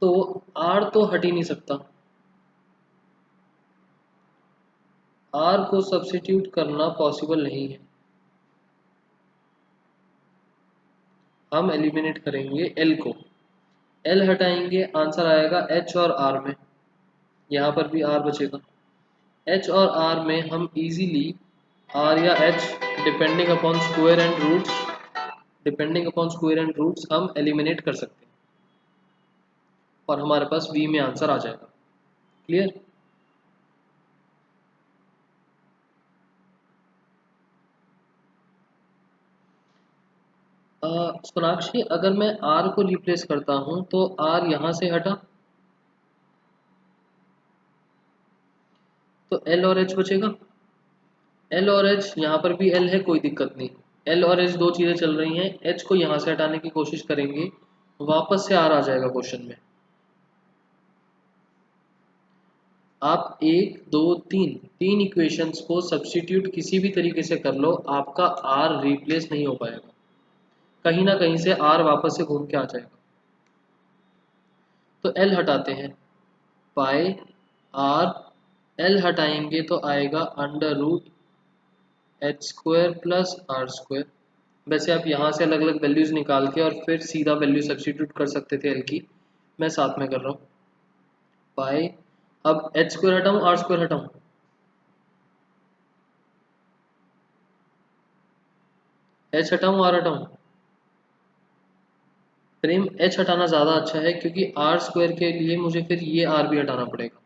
तो r तो हट ही नहीं सकता, r को सब्स्टिट्यूट करना पॉसिबल नहीं है, हम एलिमिनेट करेंगे l को, l हटाएंगे आंसर आएगा h और r में, यहाँ पर भी r बचेगा, h और r में हम इजीली r या h depending upon square and roots, depending upon square and roots हम एलिमिनेट कर सकते हैं, और हमारे पास v में आंसर आ जाएगा। क्लियर, सोनाक्षी अगर मैं r को रिप्लेस करता हूं तो r यहां से हटा तो l और h बचेगा, l और h यहाँ पर भी l है, कोई दिक्कत नहीं, l और h दो चीज़ें चल रही हैं, h को यहाँ से हटाने की कोशिश करेंगे वापस से r आ जाएगा क्वेश्चन में। आप एक दो तीन तीन इक्वेशंस को सब्स्टिट्यूट किसी भी तरीके से कर लो, आपका r रिप्लेस नहीं हो पाएगा, कहीं ना कहीं से r वापस से घूम के आ जाएगा। तो l हटाते हैं, पाई r, l हटाएंगे तो आएगा under root H square plus R square. वैसे आप यहाँ से अलग अलग वैल्यूज निकाल के और फिर सीधा वैल्यू सब्स्टिट्यूट कर सकते थे l की, मैं साथ में कर रहा हूँ। पाई, अब एच स्क्वायर हटाऊँ आर स्क्वायर हटाऊँ, एच हटाऊँ आर हटाऊँ? प्रेम एच हटाना ज़्यादा अच्छा है क्योंकि आर स्क्वायर के लिए मुझे फिर ये आर भी हटाना पड़ेगा।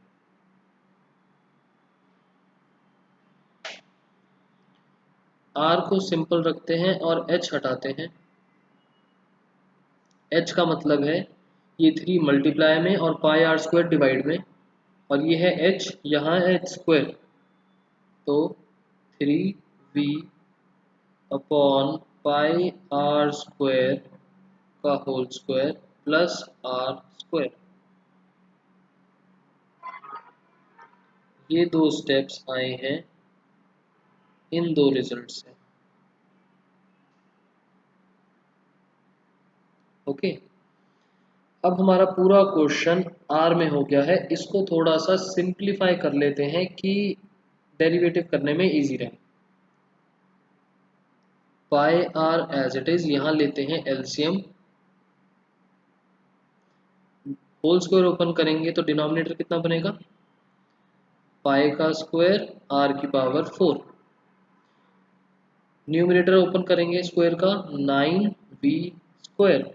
आर को सिंपल रखते हैं और एच हटाते हैं। एच का मतलब है ये 3 मल्टीप्लाई में और पाई आर स्क्वायर डिवाइड में, और ये है एच, यहाँ है एच स्क्वायर, तो 3v upon pi are square का whole square plus R square. ये दो स्टेप्स आए हैं इन दो रिजल्ट से। ओके, अब हमारा पूरा क्वेश्चन आर में हो गया है। इसको थोड़ा सा सिंप्लीफाई कर लेते हैं कि डेरिवेटिव करने में इजी रहे। पाई आर एज इट इज, यहाँ लेते हैं एलसीएम, होल स्क्वायर ओपन करेंगे तो डिनोमिनेटर कितना बनेगा, पाई का स्क्वायर आर की पावर 4, न्यूमरेटर ओपन करेंगे स्क्वायर का 9v स्क्वायर,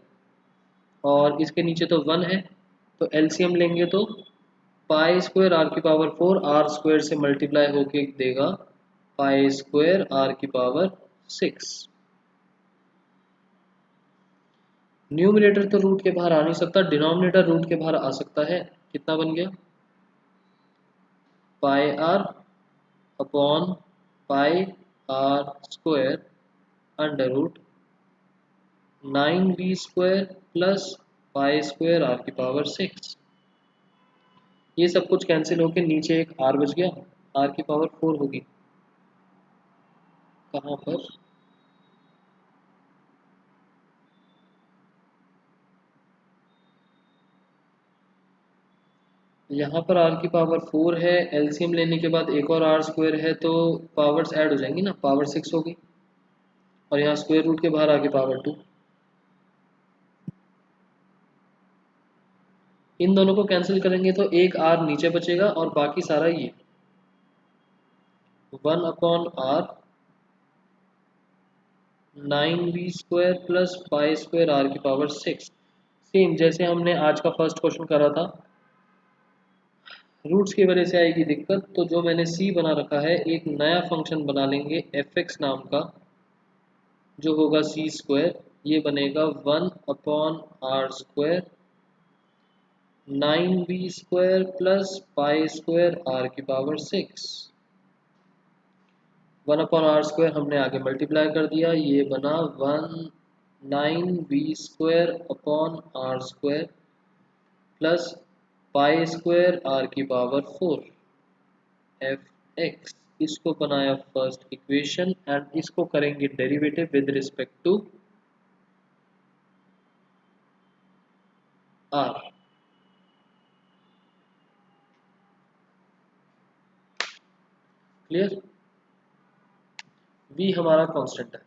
और इसके नीचे तो 1 है, तो एलसीएम लेंगे तो पाई स्क्वायर आर की पावर 4 आर स्क्वायर से मल्टीप्लाई होके देगा पाई स्क्वायर आर की पावर 6। न्यूमरेटर तो रूट के बाहर आ नहीं सकता, डिनोमिनेटर रूट के बाहर आ सकता है। कितना बन गया, pi R upon pi are square under root 9v square plus pi square R की पावर 6। ये सब कुछ कैंसिल होके नीचे एक आर बच गया, आर की पावर 4 होगी कहाँ पर, यहाँ पर r की पावर 4 है, एलसीएम लेने के बाद एक और आर स्क्वायर है, तो पावर्स ऐड हो जाएंगी ना, पावर 6 होगी, और यहाँ स्क्वायर रूट के बाहर आके पावर 2। इन दोनों को कैंसिल करेंगे तो एक r नीचे बचेगा और बाकी सारा ये 1 upon R 9v square plus pi square R की पावर 6। सेम जैसे हमने आज का फर्स्ट क्वेश्चन करा था, रूट्स की वजह से आएगी दिक्कत, तो जो मैंने c बना रखा है एक नया फंक्शन बना लेंगे fx नाम का, जो होगा c स्क्वायर, ये बनेगा 1 upon R square 9v square plus pi square R की पावर 6। 1 अपॉन आर स्क्वायर हमने आगे मल्टीप्लाई कर दिया, ये बना 9v square upon R square plus pi square R की पावर 4 एफ एक्स। इसको बनाया फर्स्ट इक्वेशन एंड इसको करेंगे derivative with respect to R. Clear, v हमारा कांस्टेंट है।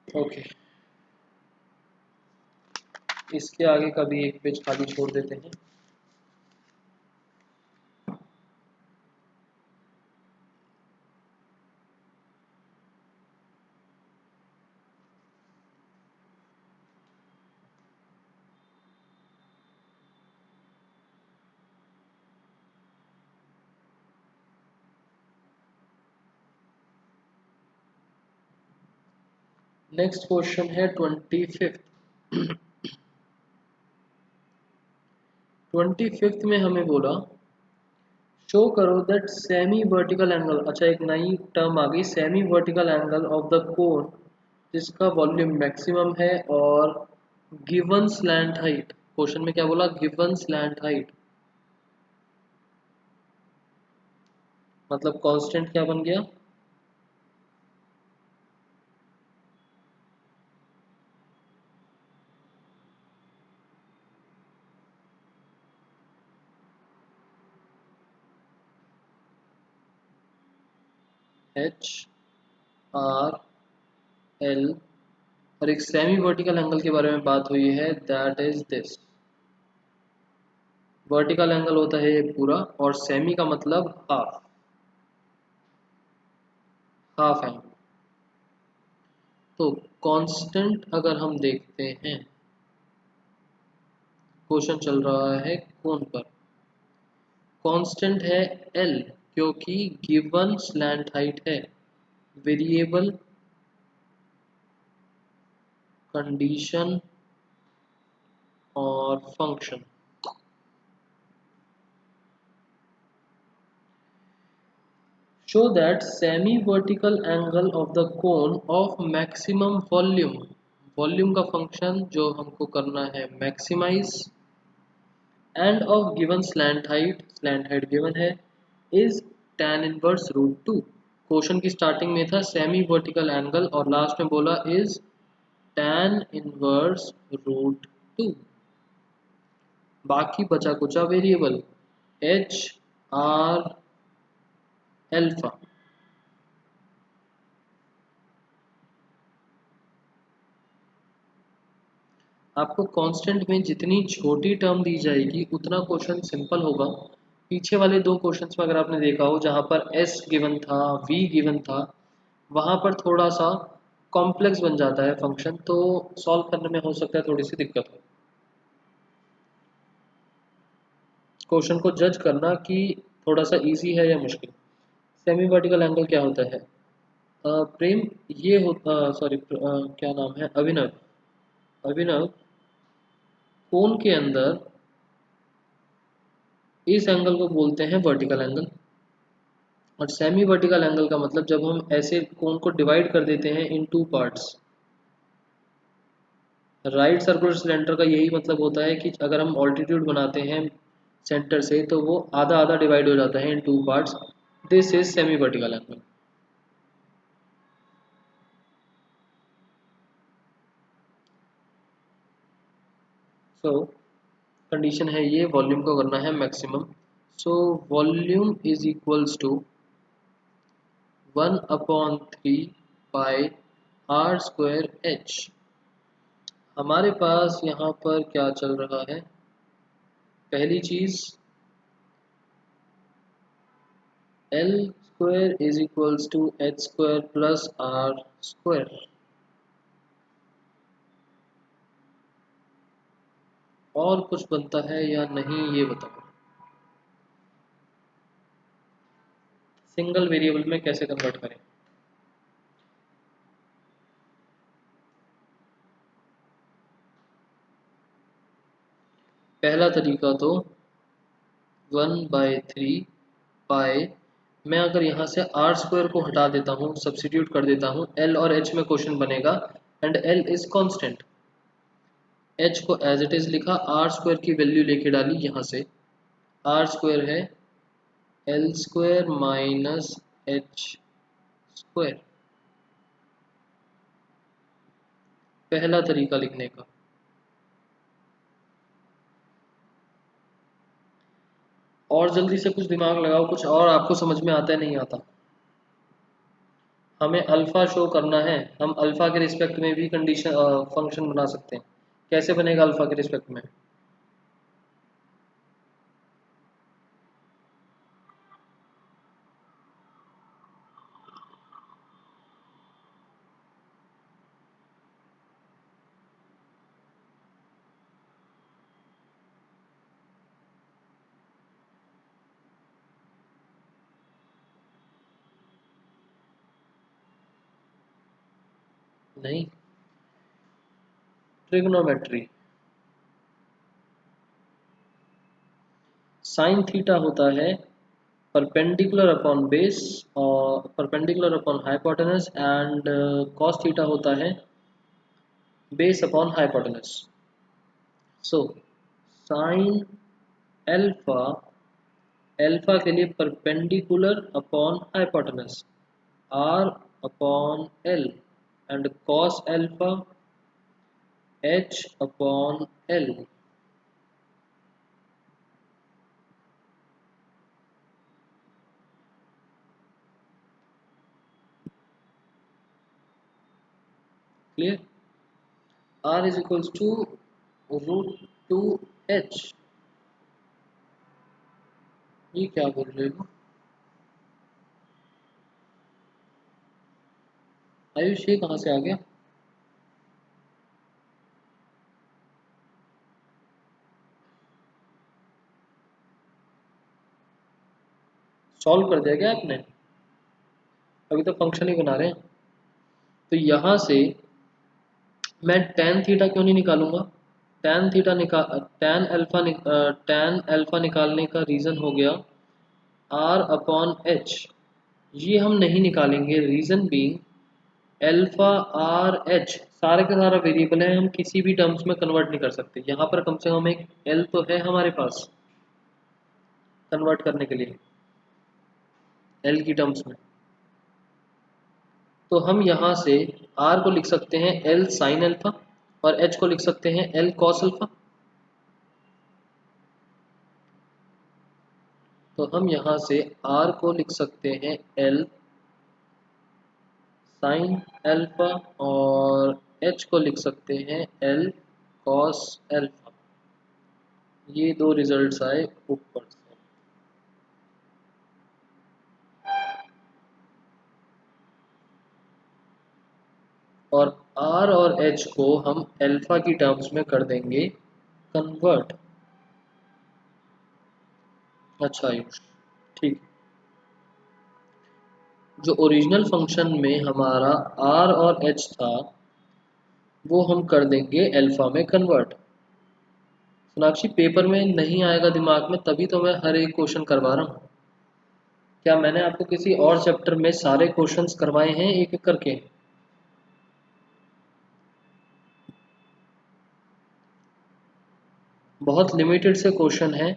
ओके, इसके आगे का भी एक पेज खाली छोड़ देते हैं। नेक्स्ट क्वेश्चन है 25th। 25th में हमें बोला शो करो दैट सेमी वर्टिकल एंगल, अच्छा एक नई टर्म आ गई, semi vertical angle of the cone जिसका वॉल्यूम मैक्सिमम है और गिवन स्लैंट हाइट क्वेश्चन में क्या बोला, गिवन स्लैंट हाइट, मतलब कांस्टेंट क्या बन गया, एच आर एल, और एक सेमी वर्टिकल एंगल के बारे में बात हुई है, that is this. Vertical angle होता है ये पूरा, और सेमी का मतलब हाफ, हाफ एंगल। तो कांस्टेंट अगर हम देखते हैं, क्वेश्चन चल रहा है कोण पर, कांस्टेंट है एल, क्योंकि गिवन स्लैंट हाइट है, वेरिएबल कंडीशन और function. Show that semi-vertical angle of the cone of maximum volume, volume का फंक्शन जो हमको करना है maximize, and of given slant height given है is tan inverse root two. Question की starting में था सेमी वर्टिकल एंगल और लास्ट में बोला is tan inverse root two. बाकी बचा कुचा वेरिएबल एच आर एल्फा। आपको कांस्टेंट में जितनी छोटी टर्म दी जाएगी उतना क्वेश्चन सिंपल होगा। पीछे वाले दो क्वेश्चंस में अगर आपने देखा हो जहाँ पर s गिवन था, v गिवन था, वहाँ पर थोड़ा सा कॉम्प्लेक्स बन जाता है फंक्शन, तो सॉल्व करने में हो सकता है थोड़ी सी दिक्कत हो। क्वेश्चन को जज करना कि थोड़ा सा इजी है या मुश्किल। सेमी वर्टिकल एंगल क्या होता है, प्रेम, ये होता, सॉरी क्या नाम है, अभिनव, अभिनव, कोन के अंदर इस एंगल को बोलते हैं वर्टिकल एंगल, और सेमी वर्टिकल एंगल का मतलब जब हम ऐसे कोण को डिवाइड कर देते हैं in two parts. Right circular cylinder का यही मतलब होता है कि अगर हम ऑल्टीट्यूड बनाते हैं सेंटर से तो वो आधा आधा डिवाइड हो जाता है in two parts. This is semi vertical angle. So condition है ये, वॉल्यूम को करना है maximum. So volume is equals to 1/3 pi are square H. हमारे पास यहाँ पर क्या चल रहा है, पहली चीज L square is equals to H square plus R square, और कुछ बनता है या नहीं ये बताओ। सिंगल वेरिएबल में कैसे कन्वर्ट करें, पहला तरीका तो 1/3 पाई, मैं अगर यहाँ से आर स्क्वायर को हटा देता हूँ, सब्सिट्यूट कर देता हूँ, एल और एच में क्वेश्चन बनेगा, and L is constant, H को एज इट इज लिखा, आर स्क्वायर की वैल्यू लेके डाली यहाँ से, आर स्क्वायर है L square minus H square, पहला तरीका लिखने का। और जल्दी से कुछ दिमाग लगाओ, कुछ और आपको समझ में आता है नहीं आता। हमें अल्फा शो करना है, हम अल्फा के रिस्पेक्ट में भी कंडीशन फंक्शन बना सकते हैं। कैसे बनेगा अल्फा के रिस्पेक्ट में, नहीं, ट्रिग्नोमेट्री। साइन थीटा होता है परपेंडिकुलर अपॉन बेस और perpendicular upon hypotenuse, and cos theta होता है base upon hypotenuse. So sine alpha, alpha के लिए perpendicular upon hypotenuse R upon L and cos alpha H upon L. Clear? R is equals to √2h। ये क्या बोल रहे हो आयुष, ये कहाँ से आ गया? सॉल्व कर दिया क्या आपने? अभी तो फंक्शन ही बना रहे हैं। तो यहाँ से मैं tan थीटा क्यों नहीं निकालूंगा? tan थीटा निकाल tan अल्फा निकालने का रीज़न हो गया r अपॉन एच। ये हम नहीं निकालेंगे, reason being alpha R H सारे का सारा वेरिएबल है, हम किसी भी टर्म्स में कन्वर्ट नहीं कर सकते। यहाँ पर कम से कम एक l तो है हमारे पास कन्वर्ट करने के लिए, l की टर्म्स में। तो हम यहाँ से r को लिख सकते हैं l साइन अल्फा और h को लिख सकते हैं l कॉस अल्फा। तो हम यहाँ से r को लिख सकते हैं l साइन अल्फा और h को लिख सकते हैं l कॉस अल्फा। ये दो रिजल्ट्स आए ऊपर से। और r और h को हम अल्फा की टर्म्स में कर देंगे कन्वर्ट। अच्छा आयुष, ठीक। जो ओरिजिनल फंक्शन में हमारा r और h था वो हम कर देंगे अल्फा में कन्वर्ट। सोनाक्षी, पेपर में नहीं आएगा दिमाग में तभी तो मैं हर एक क्वेश्चन करवा रहा हूँ। क्या मैंने आपको किसी और चैप्टर में सारे क्वेश्चंस करवाए हैं एक एक करके? बहुत लिमिटेड से क्वेश्चन है,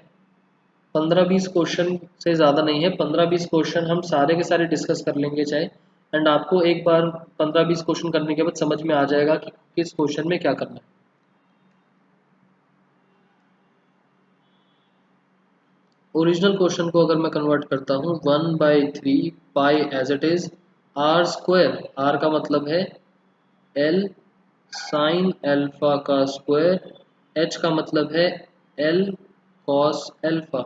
15-20 क्वेश्चन से ज़्यादा नहीं है। 15-20 क्वेश्चन हम सारे के सारे डिस्कस कर लेंगे चाहे, एंड आपको एक बार 15-20 क्वेश्चन करने के बाद समझ में आ जाएगा कि किस क्वेश्चन में क्या करना है। ओरिजिनल क्वेश्चन को अगर मैं कन्वर्ट करता हूँ 1/3 pi as it is R square, R का मतलब है एल साइन अल्फा का स्क्वायर, एच का मतलब है एल कॉस अल्फा।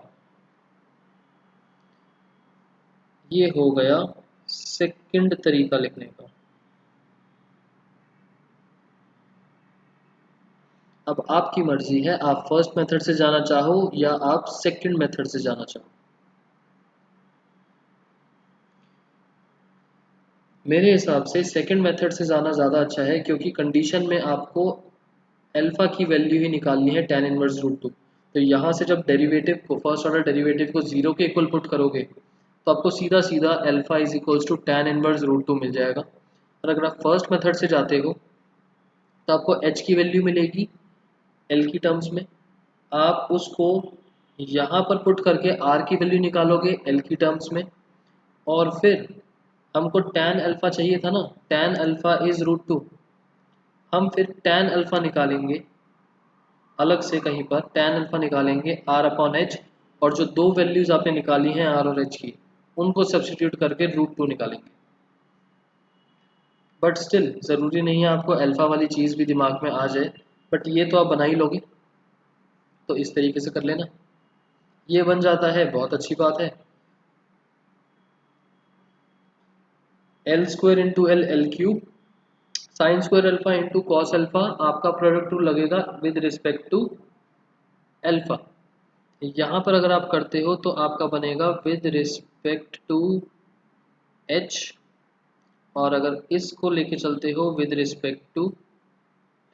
ये हो गया सेकंड तरीका लिखने का। अब आपकी मर्जी है, आप फर्स्ट मेथड से जाना चाहो या आप सेकंड मेथड से जाना चाहो। मेरे हिसाब से सेकंड मेथड से जाना ज़्यादा अच्छा है, क्योंकि कंडीशन में आपको अल्फा की वैल्यू ही निकालनी है tan इनवर्स रूट 2। तो यहाँ से जब डेरिवेटिव को, फर्स्ट ऑर्डर डेरिवेटिव को जीरो के इक्वल पुट करोगे तो आपको सीधा सीधा alpha is equals to tan inverse root 2 मिल जाएगा। और अगर आप फर्स्ट मेथड से जाते हो तो आपको h की वैल्यू मिलेगी l की टर्म्स में, आप उसको यहाँ पर पुट करके r की वैल्यू निकालोगे l की टर्म्स में, और फिर हमको tan अल्फा चाहिए था ना, tan अल्फा इज रूट 2, हम फिर tan अल्फा निकालेंगे अलग से कहीं पर, tan अल्फा निकालेंगे r अपॉन एच, और जो दो वैल्यूज आपने निकाली हैं r और h की उनको सब्सटीट्यूट करके रूट 2 निकालेंगे। बट स्टिल ज़रूरी नहीं है आपको अल्फा वाली चीज़ भी दिमाग में आ जाए, बट ये तो आप बना ही लोगे, तो इस तरीके से कर लेना। ये बन जाता है, बहुत अच्छी बात है। L square into L, L cube, sine square alpha into cos alpha, आपका प्रोडक्ट रूल लगेगा विद रिस्पेक्ट टू अल्फा। यहाँ पर अगर आप करते हो तो आपका बनेगा विद रिस्पेक्ट टू एच, और अगर इसको लेके चलते हो विद रिस्पेक्ट टू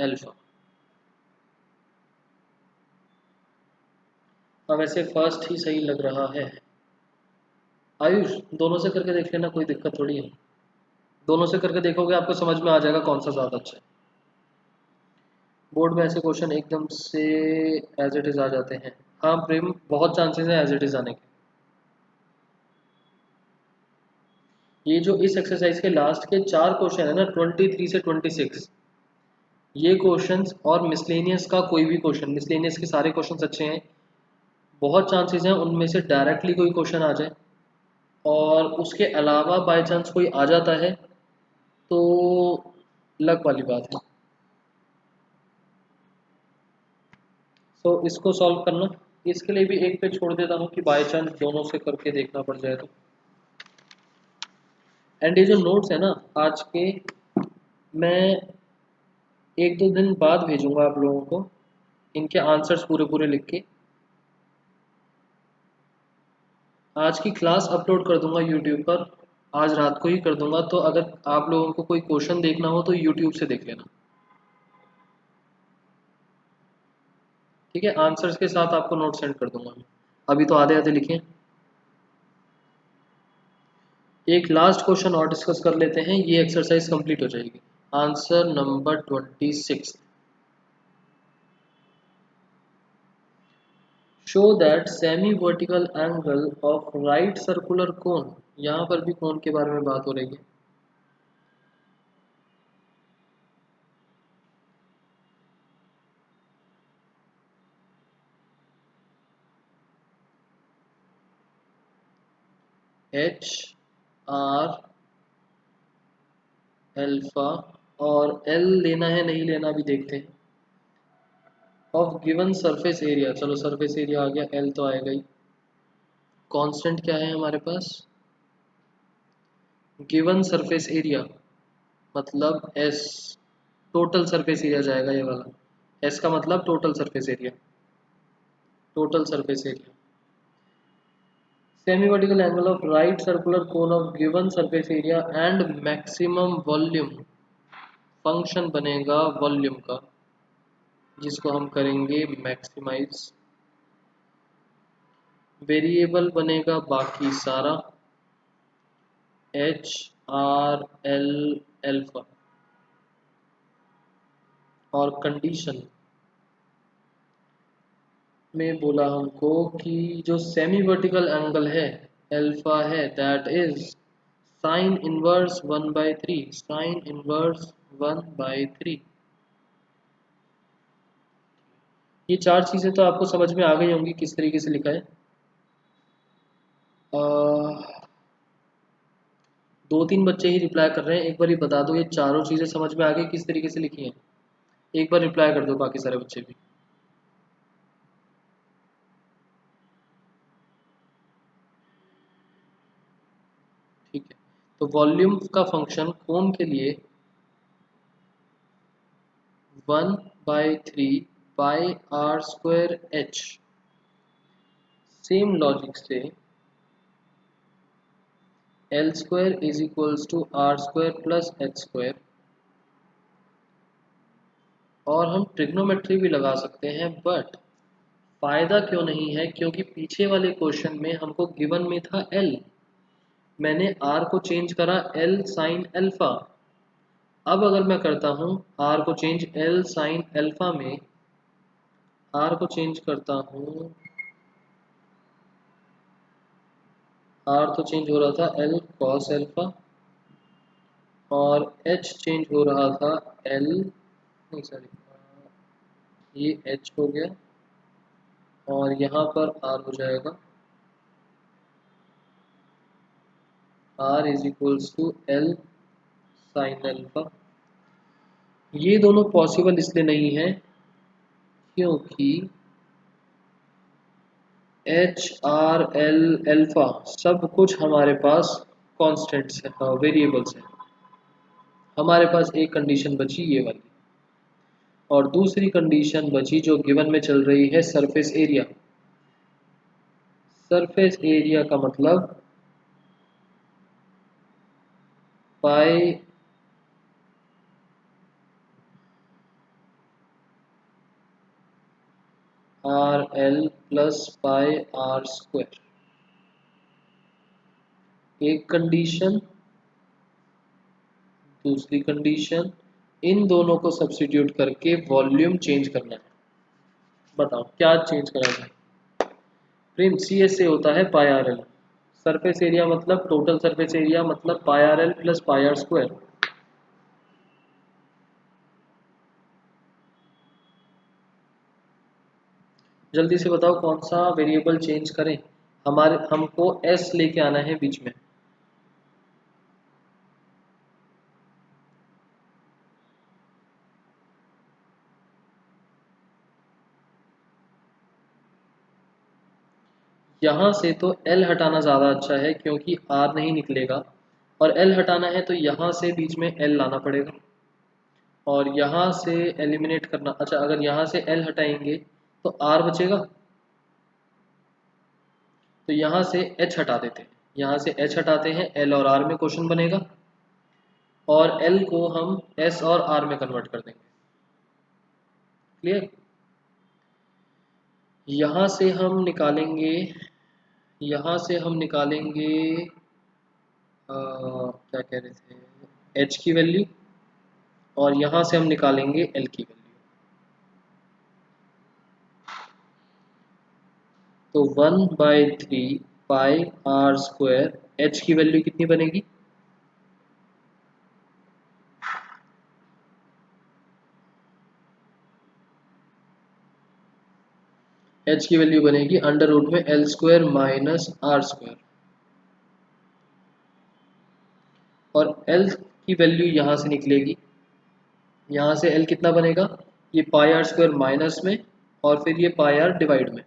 अल्फा। अब वैसे फर्स्ट ही सही लग रहा है आयुष, दोनों से करके देख लेना, कोई दिक्कत थोड़ी है। दोनों से करके देखोगे आपको समझ में आ जाएगा कौन सा ज़्यादा अच्छा है। बोर्ड में ऐसे क्वेश्चन एकदम से एज इट इज आ जाते हैं। हाँ प्रेम, बहुत चांसेस है एज इट इज आने के। ये जो इस एक्सरसाइज के लास्ट के 4 क्वेश्चन है ना, 23 से 26, ये क्वेश्चंस और मिसलेनियस का कोई भी क्वेश्चन, मिसलेनियस के सारे क्वेश्चंस अच्छे हैं, बहुत चांसेस हैं उनमें से डायरेक्टली कोई क्वेश्चन आ जाए, और उसके अलावा बाय चांस कोई आ जाता है तो लक वाली बात है। सो इसको सॉल्व करना, इसके लिए भी एक पे छोड़ देता हूँ कि बाय चांस दोनों से करके देखना पड़ जाए तो। एंड ये जो नोट्स है ना आज के, मैं एक दो दिन बाद भेजूंगा आप लोगों को, इनके आंसर्स पूरे पूरे लिख के। आज की क्लास अपलोड कर दूंगा यूट्यूब पर, आज रात को ही कर दूंगा, तो अगर आप लोगों को कोई क्वेश्चन देखना हो तो यूट्यूब से देख लेना, ठीक है। आंसर्स के साथ आपको नोट सेंड कर दूंगा मैं। अभी तो आधे आधे लिखे। एक लास्ट क्वेश्चन और डिस्कस कर लेते हैं, ये एक्सरसाइज कंप्लीट हो जाएगी। Answer number 26, show that semi vertical angle of right circular कोन, यहाँ पर भी कोन के बारे में बात हो रही है। एच आर अल्फा, और एल लेना है नहीं लेना अभी देखते हैं। ऑफ गिवन सरफेस एरिया, चलो सरफेस एरिया आ गया, एल तो आएगा ही। कांस्टेंट क्या है हमारे पास, गिवन सरफेस एरिया मतलब एस, टोटल सरफेस एरिया जाएगा ये वाला, एस का मतलब total surface area, total surface area. Semi vertical angle of right circular cone of given surface area and maximum volume, function बनेगा वॉल्यूम का, जिसको हम करेंगे मैक्सिमाइज। वेरिएबल बनेगा बाकी सारा, एच आर एल एल्फा, और कंडीशन में बोला हमको कि जो सेमी वर्टिकल एंगल है अल्फा है, that is sine inverse 1/3, sine inverse 1/3। ये 4 चीज़ें तो आपको समझ में आ गई होंगी किस तरीके से लिखा है। 2-3 बच्चे ही रिप्लाई कर रहे हैं, एक बार ही बता दो ये चारों चीज़ें समझ में आ गई किस तरीके से लिखी हैं, एक बार रिप्लाई कर दो बाकी सारे बच्चे भी। ठीक है, तो वॉल्यूम का फंक्शन कोन के लिए 1/3 pi are square H, same logic से L square is equals to R square plus H square, और हम ट्रिग्नोमेट्री भी लगा सकते हैं, बट फायदा क्यों नहीं है, क्योंकि पीछे वाले क्वेश्चन में हमको गिवन में था एल, मैंने आर को चेंज करा एल साइन अल्फा। अब अगर मैं करता हूँ आर को चेंज एल साइन अल्फा में, आर को चेंज करता हूँ, आर तो चेंज हो रहा था एल कॉस अल्फा, और एच चेंज हो रहा था एल, नहीं सॉरी, ये एच हो गया, और यहाँ पर आर हो जाएगा, R is equals to L sine alpha. ये दोनों पॉसिबल इसलिए नहीं है क्योंकि एच आर एल अल्फा सब कुछ हमारे पास कॉन्स्टेंट्स है, वेरिएबल्स हैं। हमारे पास एक कंडीशन बची ये वाली, और दूसरी कंडीशन बची जो गिवन में चल रही है सरफेस एरिया। सरफेस एरिया का मतलब pi R L plus pi are square, एक कंडीशन, दूसरी कंडीशन, इन दोनों को सब्स्टिट्यूट करके वॉल्यूम चेंज करना है। बताओ क्या चेंज करा जाए। प्रिंट सी एस से होता है pi R L. Surface area मतलब टोटल सरफेस एरिया मतलब pi R L plus pi are square. जल्दी से बताओ कौन सा वेरिएबल चेंज करें। हमको एस लेके आना है बीच में। यहाँ से तो एल हटाना ज़्यादा अच्छा है क्योंकि आर नहीं निकलेगा, और एल हटाना है तो यहाँ से बीच में एल लाना पड़ेगा, और यहाँ से एलिमिनेट करना। अच्छा, अगर यहाँ से एल हटाएंगे तो आर बचेगा, तो यहाँ से एच हटा देते हैं। यहाँ से एच हटाते हैं, एल और आर में क्वेश्चन बनेगा, और एल को हम एस और आर में कन्वर्ट कर देंगे। क्लियर। यहाँ से हम निकालेंगे, यहाँ से हम निकालेंगे क्या कह रहे थे, एच की वैल्यू, और यहाँ से हम निकालेंगे एल की वैल्यू। तो 1/3 पाई आर स्क्वायर, एच की वैल्यू कितनी बनेगी, एच की वैल्यू बनेगी अंडर रूट में l square minus are square, और एल की वैल्यू यहाँ से निकलेगी। यहाँ से एल कितना बनेगा, ये पाई आर स्क्वायर माइनस में, और फिर ये पाई आर डिवाइड में।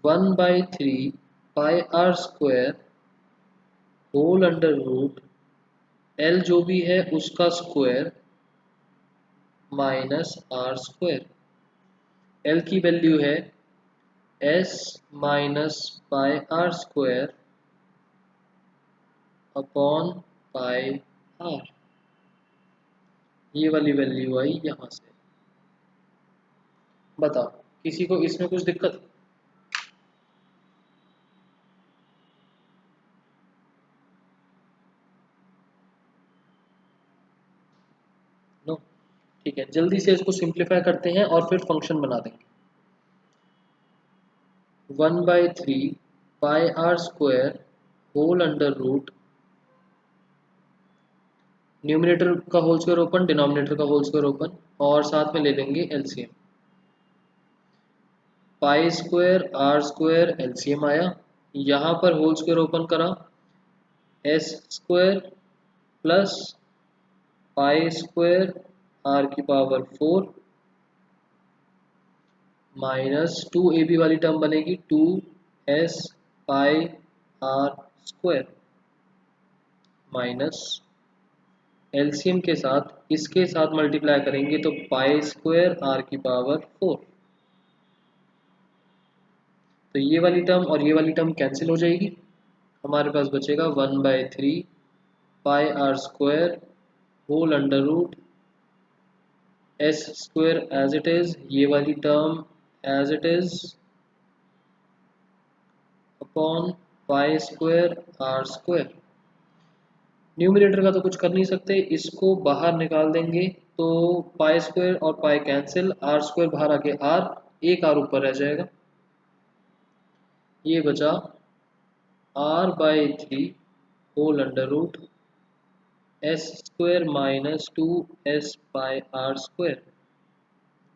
1/3 pi are square whole under root L जो भी है उसका square minus are square. L की वैल्यू है S minus pi are square upon pi R. ये वाली वैल्यू आई यहाँ से। बताओ किसी को इसमें कुछ दिक्कत। नो। ठीक है, जल्दी से इसको सिंप्लीफाई करते हैं और फिर फंक्शन बना देंगे। 1/3 pi are square whole under root, numerator का होल स्क्वायर ओपन, डिनोमिनेटर का होल स्क्वायर ओपन, और साथ में ले लेंगे LCM. Pi square are square LCM आया, यहाँ पर होल स्क्वायर ओपन करा, S square plus pi square R की पावर 4 माइनस 2ab वाली टर्म बनेगी 2s pi are square, minus LCM के साथ इसके साथ मल्टीप्लाई करेंगे तो पाई स्क्वायर आर की पावर 4। तो ये वाली टर्म और ये वाली टर्म कैंसिल हो जाएगी, हमारे पास बचेगा 1/3 pi are square whole under root S square as it is, ये वाली term as it is, upon pi square are square. Numerator का तो कुछ कर नहीं सकते, इसको बाहर निकाल देंगे तो पाई स्क्वायर और पाई कैंसिल, आर स्क्वायर बाहर आके आर, एक आर ऊपर रह जाएगा, ये बचा r/3 whole under root S square minus 2s pi are square.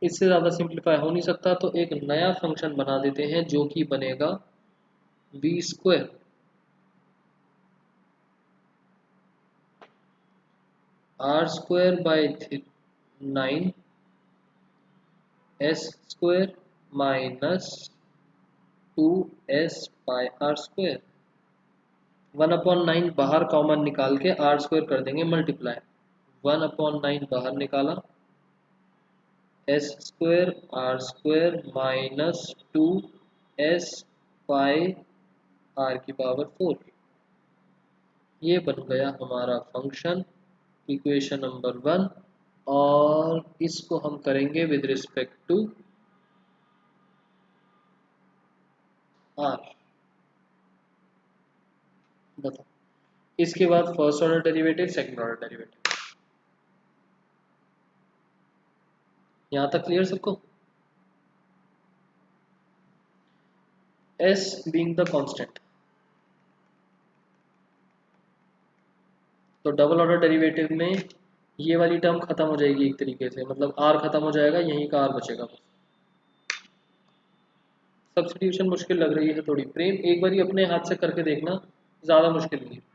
इससे ज़्यादा सिंप्लीफाई हो नहीं सकता, तो एक नया फंक्शन बना देते हैं जो कि बनेगा v square. Are square by 9 s square minus 2s pi are square. 1/9 बाहर कॉमन निकाल के आर स्क्वायर कर देंगे मल्टीप्लाई, 1/9 बाहर निकाला, s square are square minus 2s pi r की पावर 4। ये बन गया हमारा फंक्शन, इक्वेशन नंबर 1, और इसको हम करेंगे विद रिस्पेक्ट टू आर। बताओ इसके बाद first order derivative, second order derivative. यहाँ तक क्लियर सबको? s being the constant, तो डबल ऑर्डर डेरिवेटिव में ये वाली टर्म खत्म हो जाएगी एक तरीके से, मतलब r खत्म हो जाएगा, यहीं का r बचेगा बस। सब्स्टिट्यूशन मुश्किल लग रही है थोड़ी प्रेम, एक बार अपने हाथ से करके देखना, ज़्यादा मुश्किल नहीं है।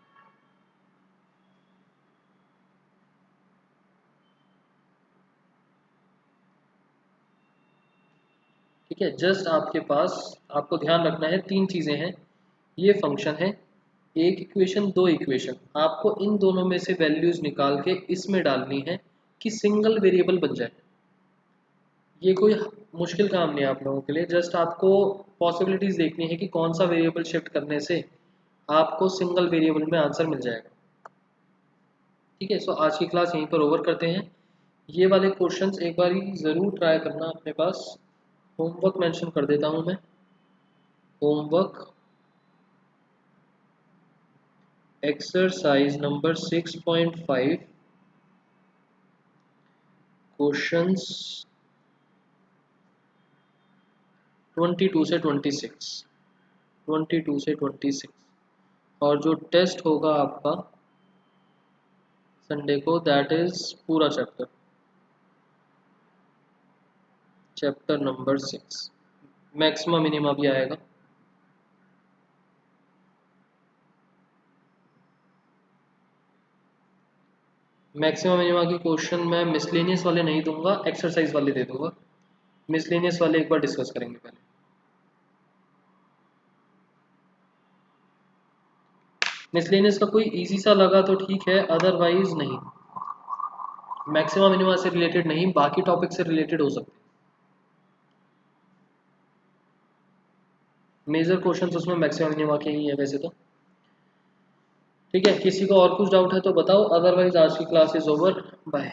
ठीक है, जस्ट आपके पास, आपको ध्यान रखना है तीन चीज़ें हैं। ये फंक्शन है, एक इक्वेशन दो इक्वेशन, आपको इन दोनों में से वैल्यूज़ निकाल के इसमें डालनी है कि सिंगल वेरिएबल बन जाए। ये कोई मुश्किल काम नहीं है आप लोगों के लिए, जस्ट आपको पॉसिबिलिटीज़ देखनी है कि कौन सा वेरिएबल शिफ्ट करने से आपको सिंगल वेरिएबल में आंसर मिल जाएगा। ठीक है, सो आज की क्लास यहीं पर ओवर करते हैं। ये वाले क्वेश्चंस एक बार ज़रूर ट्राई करना अपने पास। होमवर्क मेंशन कर देता हूँ मैं, होमवर्क एक्सरसाइज नंबर 6.5 क्वेश्चंस 22 से 26 और जो टेस्ट होगा आपका संडे को, दैट इज पूरा चैप्टर नंबर 6, मैक्सिमम मिनिमा भी आएगा। मैक्सिमम मिनिमा के क्वेश्चन मैं मिसलेनियस वाले नहीं दूंगा, एक्सरसाइज वाले दे दूंगा। मिसलेनियस वाले एक बार डिस्कस करेंगे पहले। मिसलेनियस का कोई इजी सा लगा तो ठीक है, अदरवाइज नहीं। मैक्सिमम मिनिमा से रिलेटेड नहीं, बाकी टॉपिक से रिलेटेड हो सकते। मेजर क्वेश्चंस उसमें मैक्सिमम मिनिमा के ही है वैसे तो। ठीक है, किसी को और कुछ डाउट है तो बताओ, अदरवाइज आज की क्लास इज ओवर, बाय।